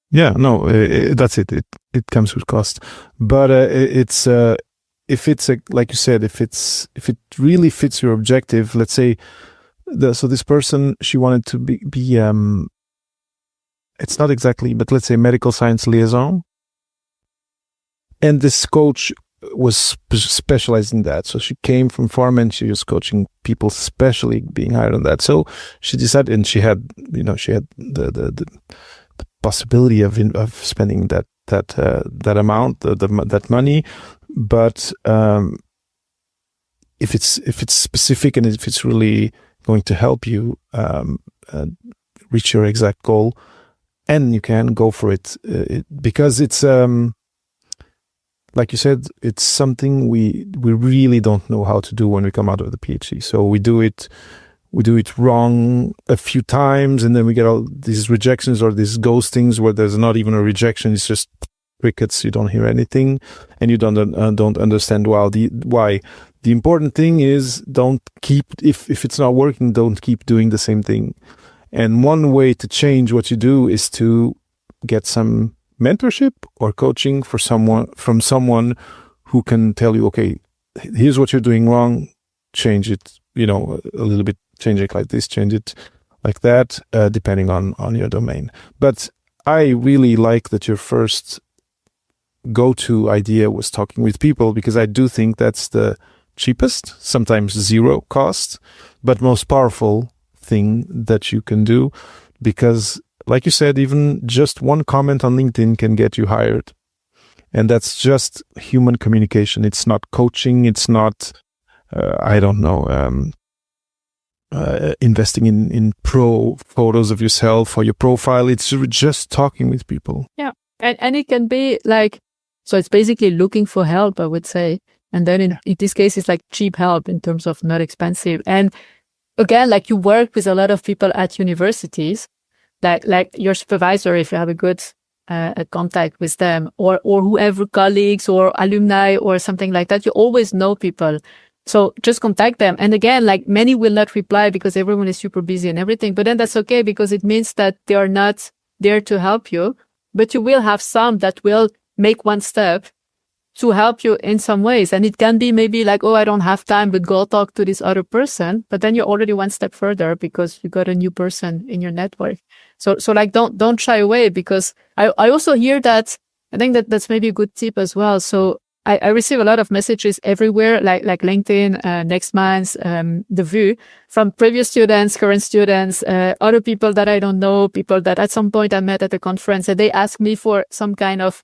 Yeah, no, that's it. It comes with cost, but it's if it's like you said, if it really fits your objective. Let's say, so this person, she wanted to be it's not exactly, but let's say medical science liaison, and this coach was specialized in that. So she came from pharma and she was coaching people, especially being hired on that. So she decided, and she had the possibility of spending that amount, that money, but if it's specific and if it's really going to help you reach your exact goal, and you can go for it, because it's like you said, it's something we really don't know how to do when we come out of the PhD. So we do it wrong a few times, and then we get all these rejections or these ghostings where there's not even a rejection. It's just crickets. You don't hear anything, and you don't understand why. The important thing is don't keep, if it's not working, don't keep doing the same thing. And one way to change what you do is to get some mentorship or coaching from someone who can tell you, okay, here's what you're doing wrong, change it, a little bit, change it like this, change it like that, depending on your domain. But I really like that your first go-to idea was talking with people, because I do think that's the cheapest, sometimes zero cost, but most powerful thing that you can do, because like you said, even just one comment on LinkedIn can get you hired. And that's just human communication. It's not coaching. It's not, investing in pro photos of yourself or your profile. It's just talking with people. Yeah. And it can be like, so it's basically looking for help, I would say. And then in this case, it's like cheap help in terms of not expensive. And again, like you work with a lot of people at universities, like your supervisor, if you have a good contact with them, or whoever, colleagues or alumni or something like that, you always know people. So just contact them. And again, like many will not reply because everyone is super busy and everything, but then that's okay, because it means that they are not there to help you, but you will have some that will make one step to help you in some ways. And it can be maybe like, oh, I don't have time, but go talk to this other person. But then you're already one step further because you got a new person in your network. So like, don't shy away, because I also hear that, I think that's maybe a good tip as well. So I receive a lot of messages everywhere, like LinkedIn, NextMinds, the VU, from previous students, current students, other people that I don't know, people that at some point I met at a conference, and they ask me for some kind of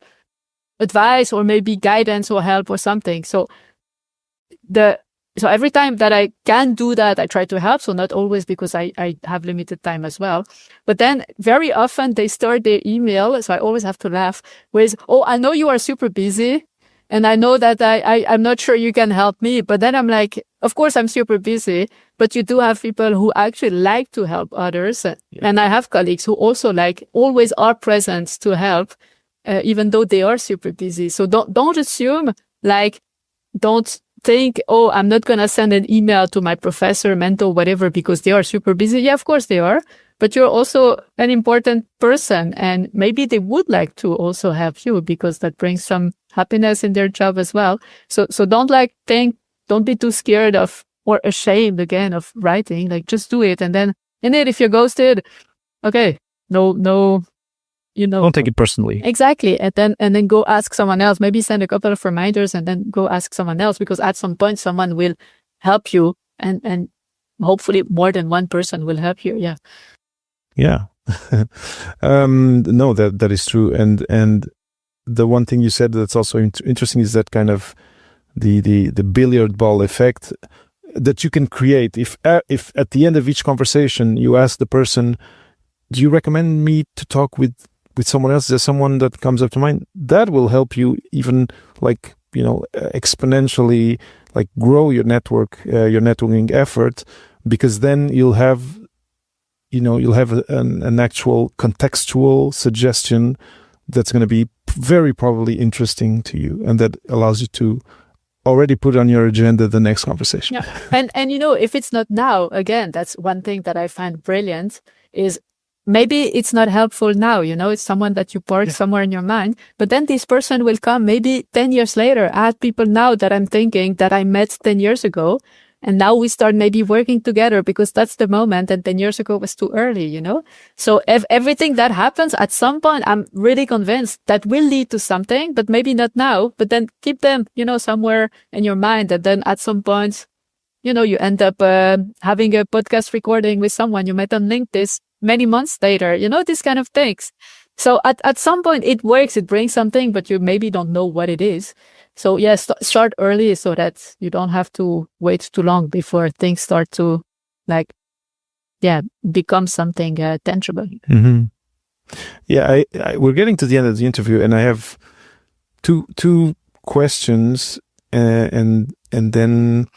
advice or maybe guidance or help or something. So every time that I can do that, I try to help. So not always, because I have limited time as well. But then very often they start their email. So I always have to laugh with, oh, I know you are super busy. And I know that I'm not sure you can help me. But then I'm like, of course, I'm super busy. But you do have people who actually like to help others. Yeah. And I have colleagues who also always are present to help, even though they are super busy. So don't assume, don't think, oh, I'm not going to send an email to my professor, mentor, whatever, because they are super busy. Yeah, of course they are. But you're also an important person, and maybe they would like to also help you, because that brings some happiness in their job as well. So don't don't be too scared of or ashamed again of writing. Just do it. And then if you're ghosted, okay, no, don't take it personally. Exactly. And then go ask someone else, maybe send a couple of reminders and then go ask someone else, because at some point someone will help you, and hopefully more than one person will help you. Yeah. Yeah. No, that is true. And the one thing you said that's also interesting is that kind of the billiard ball effect that you can create. If at the end of each conversation you ask the person, do you recommend me to talk with someone else? There's someone that comes up to mind. That will help you even exponentially grow your network, your networking effort, because then you'll have an actual contextual suggestion that's going to be very probably interesting to you, and that allows you to already put on your agenda the next conversation. Yeah. And if it's not now, again, that's one thing that I find brilliant is maybe it's not helpful now, it's someone that you park somewhere in your mind, but then this person will come maybe 10 years later. I had people now that I'm thinking that I met 10 years ago, and now we start maybe working together because that's the moment, and 10 years ago was too early, So if everything that happens at some point, I'm really convinced that will lead to something, but maybe not now, but then keep them, somewhere in your mind. And then at some point, you end up having a podcast recording with someone you met on LinkedIn many months later, these kind of things. So at some point it works, it brings something, but you maybe don't know what it is. So yes, start early so that you don't have to wait too long before things start to become something tangible. Mm-hmm. Yeah, we're getting to the end of the interview, and I have two questions, and then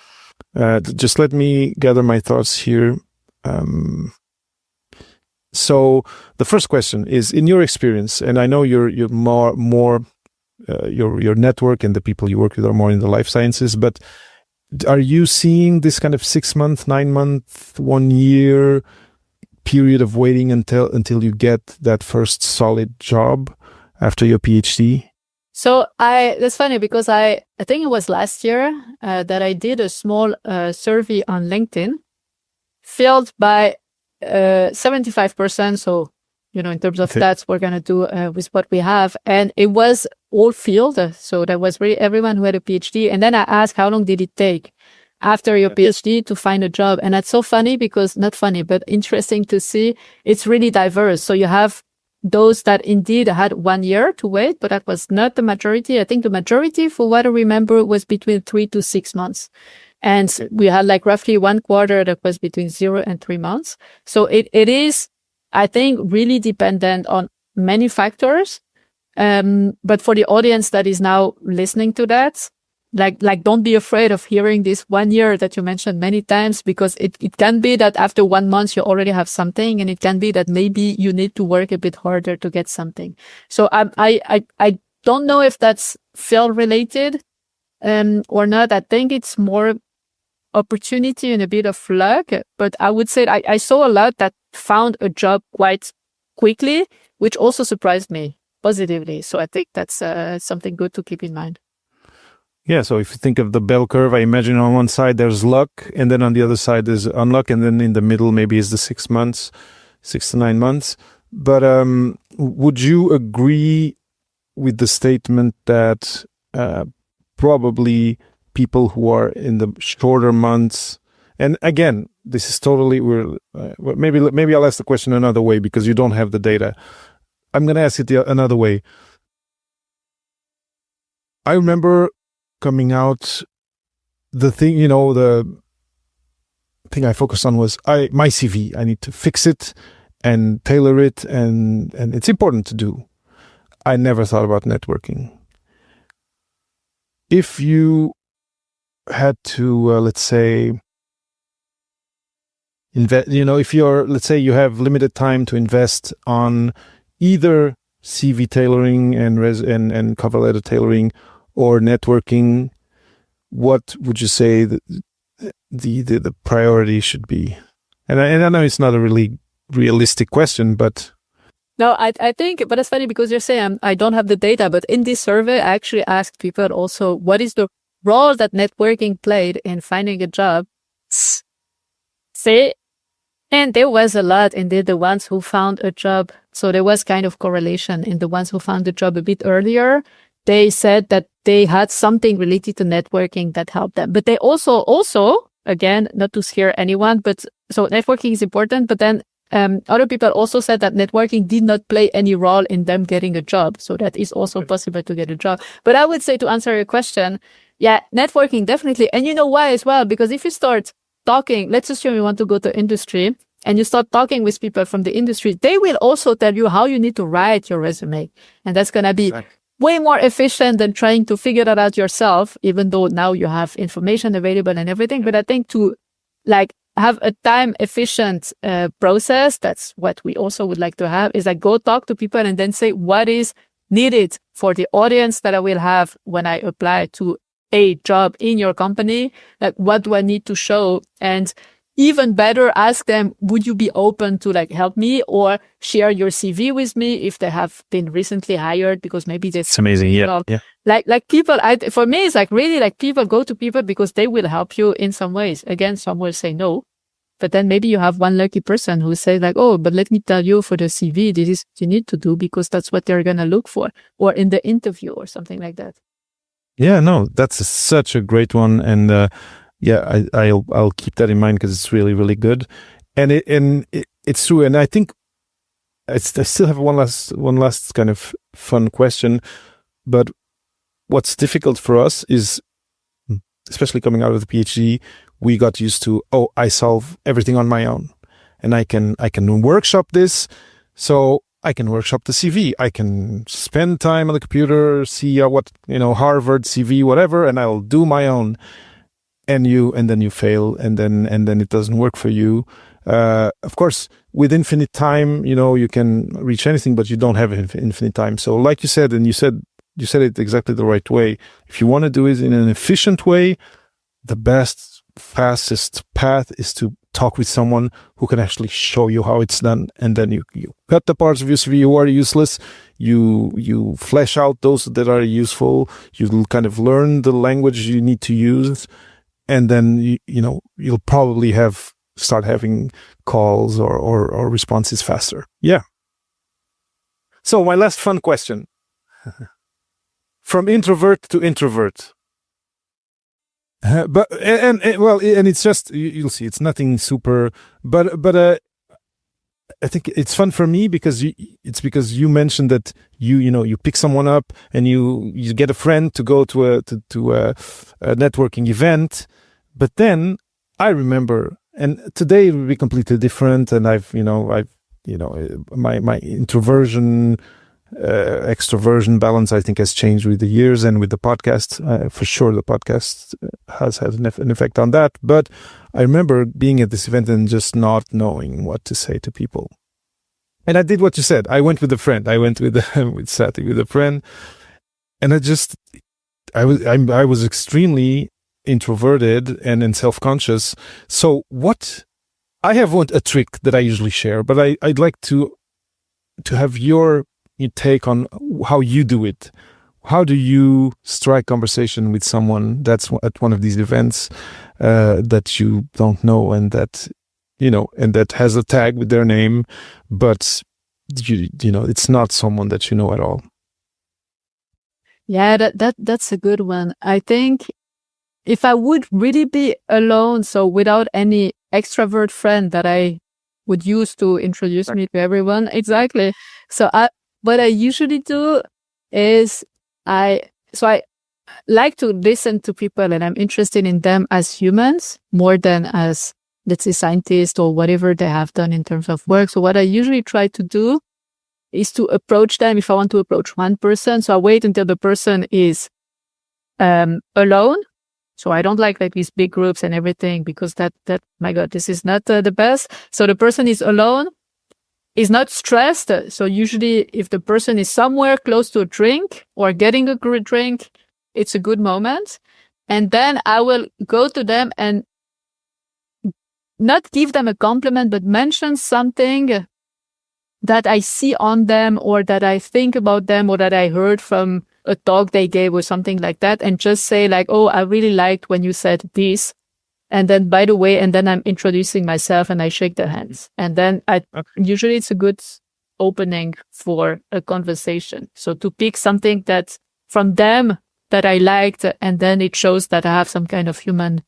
just let me gather my thoughts here. So the first question is, in your experience, and I know you're more your network and the people you work with are more in the life sciences, but are you seeing this kind of 6 month, 9 month, 1 year period of waiting until you get that first solid job after your PhD? So that's funny, because I think it was last year that I did a small survey on LinkedIn, filled by 75%. So, in terms of stats, we're going to do with what we have. And it was all field. So that was really everyone who had a PhD. And then I asked, how long did it take after your PhD to find a job? And that's so funny, because not funny, but interesting to see. It's really diverse. So you have those that indeed had 1 year to wait, but that was not the majority. I think the majority, for what I remember, was between 3 to 6 months. And we had roughly 1 quarter that was between 0 and 3 months. So it is, I think, really dependent on many factors. But for the audience that is now listening to that, don't be afraid of hearing this 1 year that you mentioned many times, because it can be that after 1 month you already have something, and it can be that maybe you need to work a bit harder to get something. So I don't know if that's field related or not. I think it's more opportunity and a bit of luck, but I would say I saw a lot that found a job quite quickly, which also surprised me positively. So I think that's something good to keep in mind. Yeah, so if you think of the bell curve, I imagine on one side there's luck, and then on the other side there's unluck, and then in the middle maybe is the 6 to 9 months. But would you agree with the statement that probably people who are in the shorter months, and again, this is totally, maybe I'll ask the question another way because you don't have the data. I'm going to ask it another way. I remember coming out, the thing I focused on was my CV. I need to fix it and tailor it, and it's important to do. I never thought about networking. If you had to, let's say, invest, if let's say you have limited time to invest on either CV tailoring and cover letter tailoring or networking, what would you say the priority should be? And I know it's not a really realistic question, but no, I think, but it's funny because you're saying I don't have the data, but in this survey, I actually asked people also, what is the role that networking played in finding a job? See, and there was a lot indeed, the ones who found a job. So there was kind of correlation in the ones who found the job a bit earlier. They said that they had something related to networking that helped them. But they also, again, not to scare anyone, but so networking is important. But then other people also said that networking did not play any role in them getting a job. So that is also possible to get a job. But I would say, to answer your question, yeah, networking definitely. And you know why as well? Because if you start talking, let's assume you want to go to industry and you start talking with people from the industry, they will also tell you how you need to write your resume. And that's going to be way more efficient than trying to figure that out yourself, even though now you have information available and everything. But I think to have a time efficient process, that's what we also would like to have, is go talk to people and then say what is needed for the audience that I will have when I apply to a job in your company. What do I need to show? And even better, ask them, would you be open to help me or share your CV with me if they have been recently hired? Because maybe it's amazing. Yeah. Like people, for me, it's really people go to people because they will help you in some ways. Again, some will say no, but then maybe you have one lucky person who says oh, but let me tell you for the CV, this is what you need to do because that's what they're going to look for, or in the interview or something like that. Yeah, no, that's such a great one. And, yeah, I'll keep that in mind because it's really, really good, and it's true. And I think I still have one last kind of fun question. But what's difficult for us is, especially coming out of the PhD, we got used to I solve everything on my own, and I can workshop this. So I can workshop the CV. I can spend time on the computer, see what Harvard CV, whatever, and I'll do my own. And then you fail, and then it doesn't work for you. Of course, with infinite time, you can reach anything, but you don't have infinite time. So, like you said, and you said it exactly the right way. If you want to do it in an efficient way, the best, fastest path is to talk with someone who can actually show you how it's done, and then you cut the parts of your CV who are useless. You flesh out those that are useful. You kind of learn the language you need to use. And then, you'll probably start having calls or responses faster. Yeah. So my last fun question. From introvert to introvert. But it's just, you'll see, it's nothing super, but I think it's fun for me because you mentioned that you pick someone up and you get a friend to go to a networking event. But then I remember, and today it will be completely different. And my introversion, extroversion balance, I think, has changed with the years and with the podcast. For sure, the podcast has had an effect on that. But I remember being at this event and just not knowing what to say to people. And I did what you said. I went with a friend. I went with Sati, with a friend, and I was extremely introverted and self-conscious. So I have a trick that I usually share, but I'd like to have your take on how you do it. How do you strike conversation with someone that's at one of these events that you don't know, and that and that has a tag with their name, but it's not someone that you know at all? Yeah, that's a good one. I think if I would really be alone, so without any extrovert friend that I would use to introduce me to everyone, exactly. So what I usually do is I like to listen to people, and I'm interested in them as humans more than as, let's say, scientists or whatever they have done in terms of work. So what I usually try to do is to approach them if I want to approach one person. So I wait until the person is alone. So I don't like these big groups and everything, because that my God, this is not the best. So the person is alone, is not stressed. So usually if the person is somewhere close to a drink or getting a good drink, it's a good moment. And then I will go to them and not give them a compliment, but mention something that I see on them, or that I think about them, or that I heard from a talk they gave or something like that, and just say like, oh, I really liked when you said this. And then, by the way, and then I'm introducing myself and I shake their hands. And then usually it's a good opening for a conversation. So to pick something that from them that I liked, and then it shows that I have some kind of human,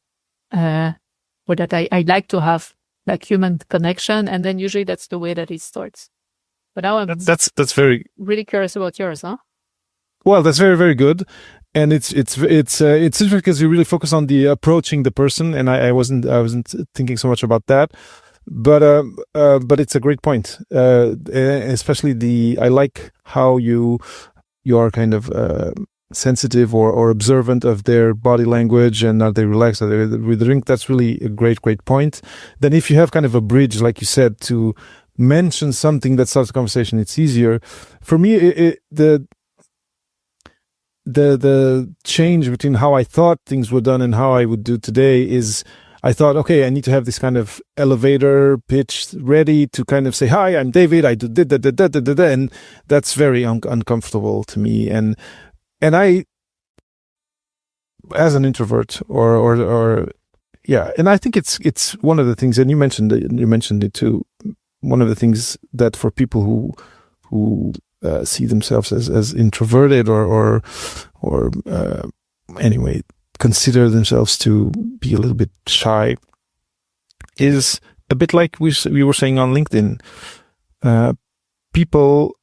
or that I like to have like human connection. And then usually that's the way that it starts. But now I'm that's very really curious about yours, huh? Well, that's very, very good. And it's interesting because you really focus on the approaching the person, and I wasn't thinking so much about that, but it's a great point. Especially I like how you are kind of sensitive or observant of their body language, and are they relaxed, are they with the drink. That's really a great point. Then if you have kind of a bridge, like you said, to mention something that starts the conversation, it's easier. For me, the change between how I thought things were done and how I would do today is, I thought, okay, I need to have this kind of elevator pitch ready to kind of say, hi, I'm David, I do da, and that's very uncomfortable to me. And I, as an introvert, or yeah, and I think it's one of the things, and you mentioned it too, one of the things that for people who see themselves as introverted or anyway, consider themselves to be a little bit shy, is a bit like we were saying on LinkedIn. People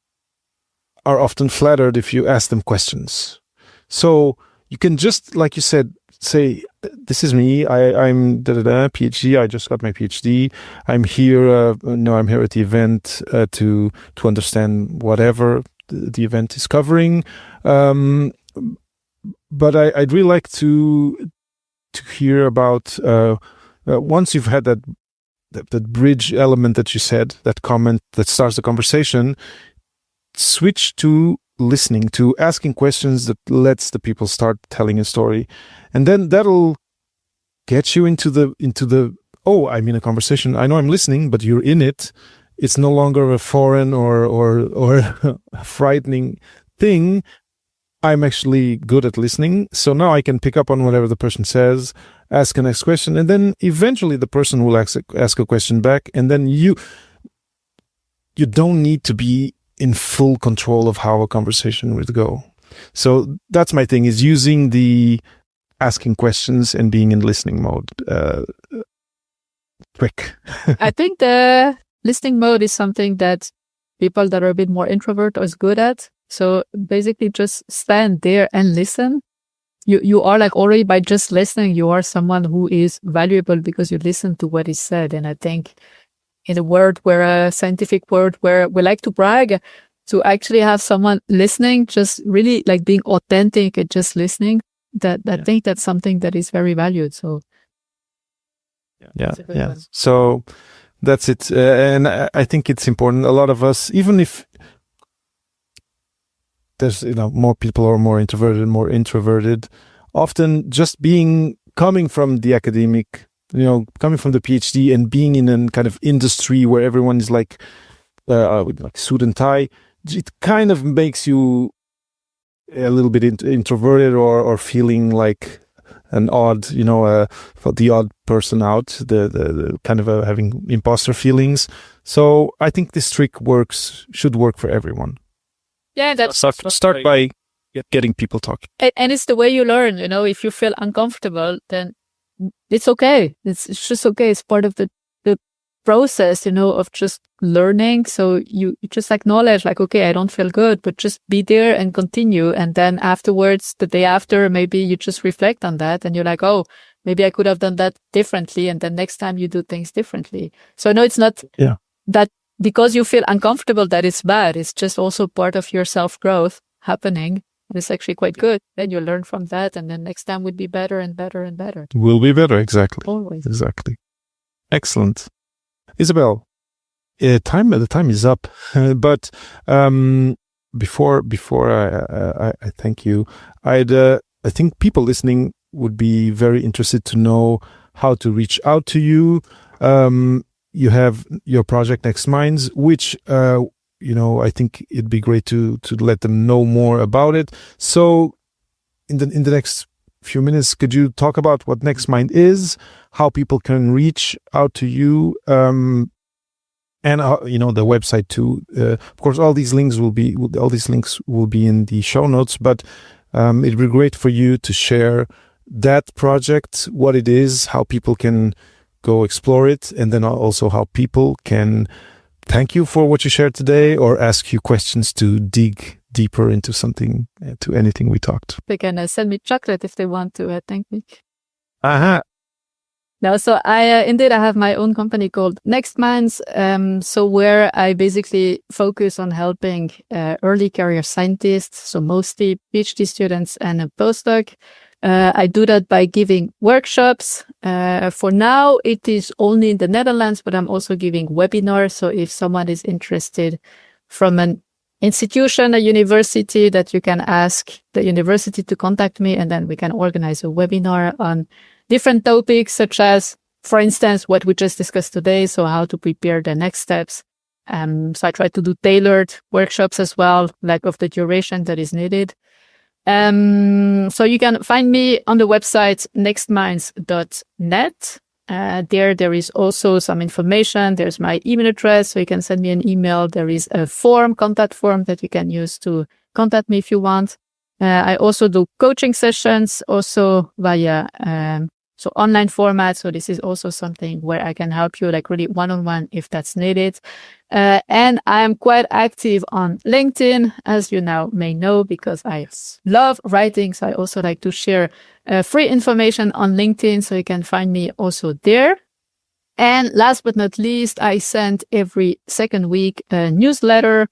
are often flattered if you ask them questions. So you can just, like you said, say, this is me, I'm PhD, I just got my PhD, I'm here, I'm here at the event to understand whatever the event is covering. But I'd really like to hear about, once you've had that bridge element that you said, that comment that starts the conversation, switch to listening, to asking questions that lets the people start telling a story, and then that'll get you into the oh, I'm in a conversation, I know I'm listening, but you're in it. It's no longer a foreign or frightening thing. I'm actually good at listening, so now I can pick up on whatever the person says, ask a next question, and then eventually the person will ask a question back, and then you don't need to be in full control of how a conversation would go. So that's my thing, is using the asking questions and being in listening mode. Quick. I think the listening mode is something that people that are a bit more introvert is good at. So basically just stand there and listen. You are like, already by just listening, you are someone who is valuable because you listen to what is said. And I think in a scientific world where we like to brag, to actually have someone listening, just really like being authentic and just listening, I think that's something that is very valued. So yeah. So that's it. And I think it's important. A lot of us, even if there's, more people are more introverted, often just coming from the academic, coming from the PhD and being in a kind of industry where everyone is like suit and tie, it kind of makes you a little bit introverted or feeling like an odd, for the odd person out, the kind of having imposter feelings. So I think this trick should work for everyone. Yeah, that's start by getting people talking. And it's the way you learn, if you feel uncomfortable, then it's okay. It's just okay. It's part of the process, of just learning. So you just acknowledge like, okay, I don't feel good, but just be there and continue. And then afterwards, the day after, maybe you just reflect on that and you're like, oh, maybe I could have done that differently. And then next time you do things differently. So no, it's not that because you feel uncomfortable that it's bad. It's just also part of your self-growth happening. And it's actually quite good. Then you learn from that. And then next time would be better and better and better. Will be better. Exactly. Always. Exactly. Excellent. Isabelle, the time is up. But before I thank you, I think people listening would be very interested to know how to reach out to you. You have your project NextMinds, which I think it'd be great to let them know more about it. So, in the next few minutes, could you talk about what NextMind is, how people can reach out to you, and the website too. Of course, all these links will be in the show notes. But it'd be great for you to share that project, what it is, how people can go explore it, and then also how people can thank you for what you shared today or ask you questions to dig deeper into something, to anything we talked. They can send me chocolate if they want to thank me. Aha. No, so I have my own company called NextMinds. So where I basically focus on helping early career scientists, so mostly PhD students and a postdoc. I do that by giving workshops. For now, it is only in the Netherlands, but I'm also giving webinars. So if someone is interested from an institution, a university, that you can ask the university to contact me, and then we can organize a webinar on different topics, such as, for instance, what we just discussed today. So how to prepare the next steps. So I try to do tailored workshops as well, like of the duration that is needed. So you can find me on the website nextminds.net. There is also some information. There's my email address, so you can send me an email. There is a contact form that you can use to contact me if you want. I also do coaching sessions also via so online format. So this is also something where I can help you like really one-on-one if that's needed. And I am quite active on LinkedIn, as you now may know, because I love writing. So I also like to share free information on LinkedIn. So you can find me also there. And last but not least, I send every second week a newsletter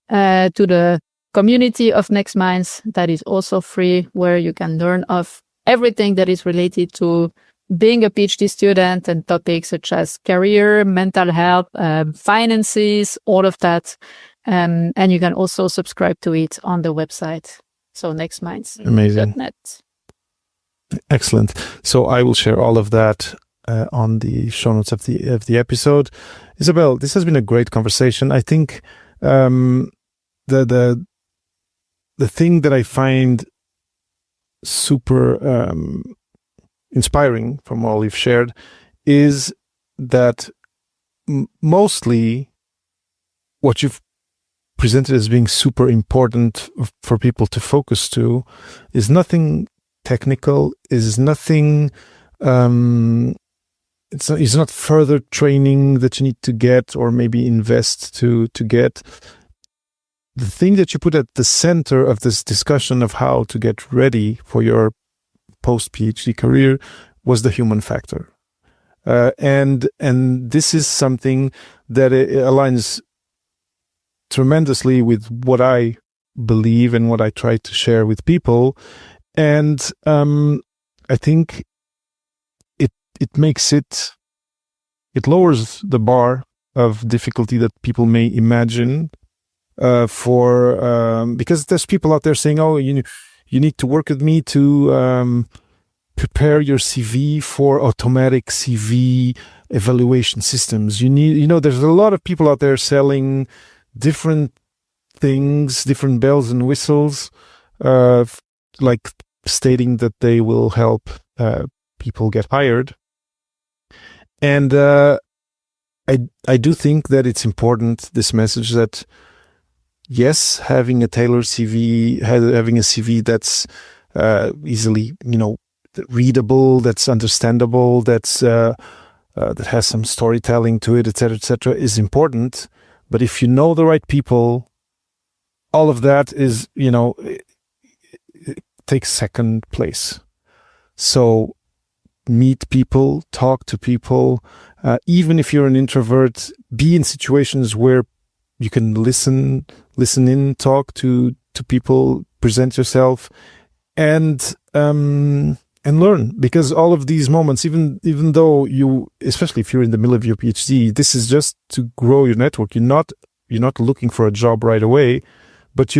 to the community of NextMinds that is also free, where you can learn of everything that is related to being a PhD student and topics such as career, mental health, finances, all of that. And you can also subscribe to it on the website. So NextMinds.net. Excellent. So I will share all of that on the show notes of the episode. Isabelle, this has been a great conversation. I think the thing that I find super inspiring from all you've shared is that mostly what you've presented as being super important for people to focus to is nothing technical, is nothing it's not further training that you need to get or maybe invest to get. The thing that you put at the center of this discussion of how to get ready for your post-PhD career was the human factor. And this is something that aligns tremendously with what I believe and what I try to share with people. And I think it lowers the bar of difficulty that people may imagine because there's people out there saying, oh, you need to work with me to prepare your CV for automatic CV evaluation systems. There's a lot of people out there selling different things, different bells and whistles, like stating that they will help people get hired. And I do think that it's important, this message, that yes, having a tailored CV, having a CV that's easily, readable, that's understandable, that's that has some storytelling to it, etc., is important. But if you know the right people, all of that is, it takes second place. So meet people, talk to people. Even if you're an introvert, be in situations where you can listen in, talk to people, present yourself, and learn. Because all of these moments, even though especially if you're in the middle of your PhD, this is just to grow your network. You're not looking for a job right away, but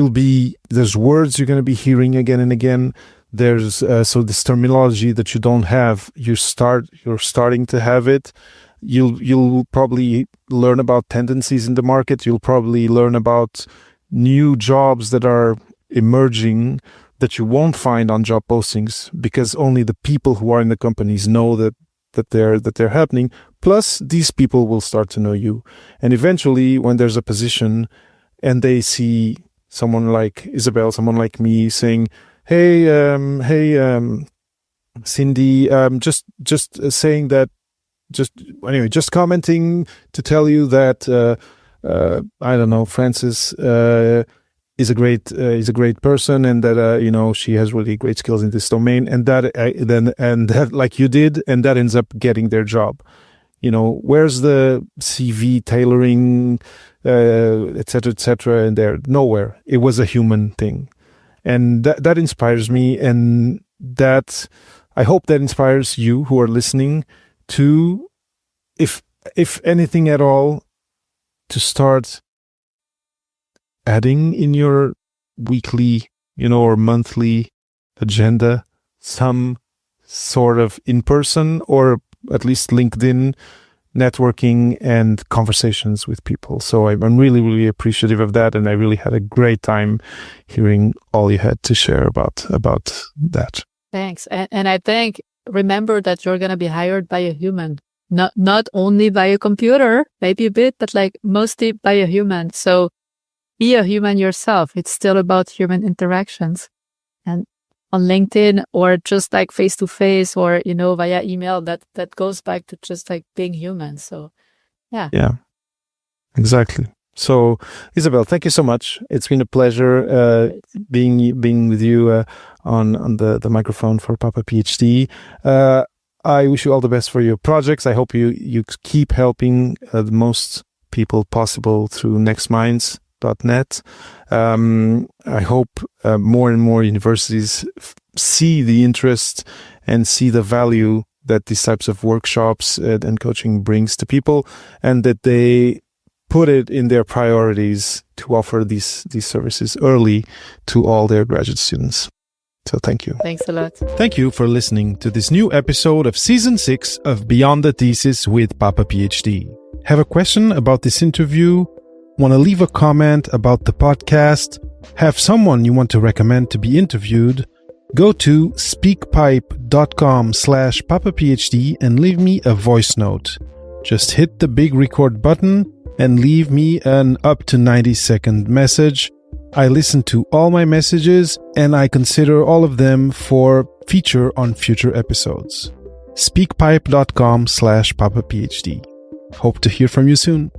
there's words you're going to be hearing again and again. There's so this terminology that you don't have, you're starting to have it. You'll probably learn about tendencies in the market. You'll probably learn about new jobs that are emerging that you won't find on job postings, because only the people who are in the companies know that they're happening. Plus, these people will start to know you, and eventually, when there's a position, and they see someone like Isabelle, someone like me saying, "Hey, Cindy, just saying that." Just commenting to tell you that I don't know, Francis is a great person, and that she has really great skills in this domain, and that like you did, and that ends up getting their job. Where's the CV tailoring, etc., and there nowhere. It was a human thing, and that inspires me, and that I hope that inspires you who are listening to, if anything at all, to start adding in your weekly, or monthly agenda some sort of in-person or at least LinkedIn networking and conversations with people. So I'm really, really appreciative of that, and I really had a great time hearing all you had to share about that. Thanks. And I think, remember that you're going to be hired by a human, not only by a computer, maybe a bit, but like mostly by a human. So be a human yourself. It's still about human interactions. And on LinkedIn, or just like face to face, or, via email, that goes back to just like being human. So yeah. Yeah, exactly. So Isabelle, thank you so much. It's been a pleasure being with you on the microphone for Papa PhD. I wish you all the best for your projects. I hope you keep helping the most people possible through NextMinds.net. I hope more and more universities see the interest and see the value that these types of workshops and coaching brings to people, and that they put it in their priorities to offer these services early to all their graduate students. So thank you. Thanks a lot. Thank you for listening to this new episode of Season 6 of Beyond the Thesis with Papa PhD. Have a question about this interview? Want to leave a comment about the podcast? Have someone you want to recommend to be interviewed? Go to speakpipe.com/PapaPhD and leave me a voice note. Just hit the big record button and leave me an up to 90-second message. I listen to all my messages, and I consider all of them for feature on future episodes. speakpipe.com/PapaPhD. Hope to hear from you soon.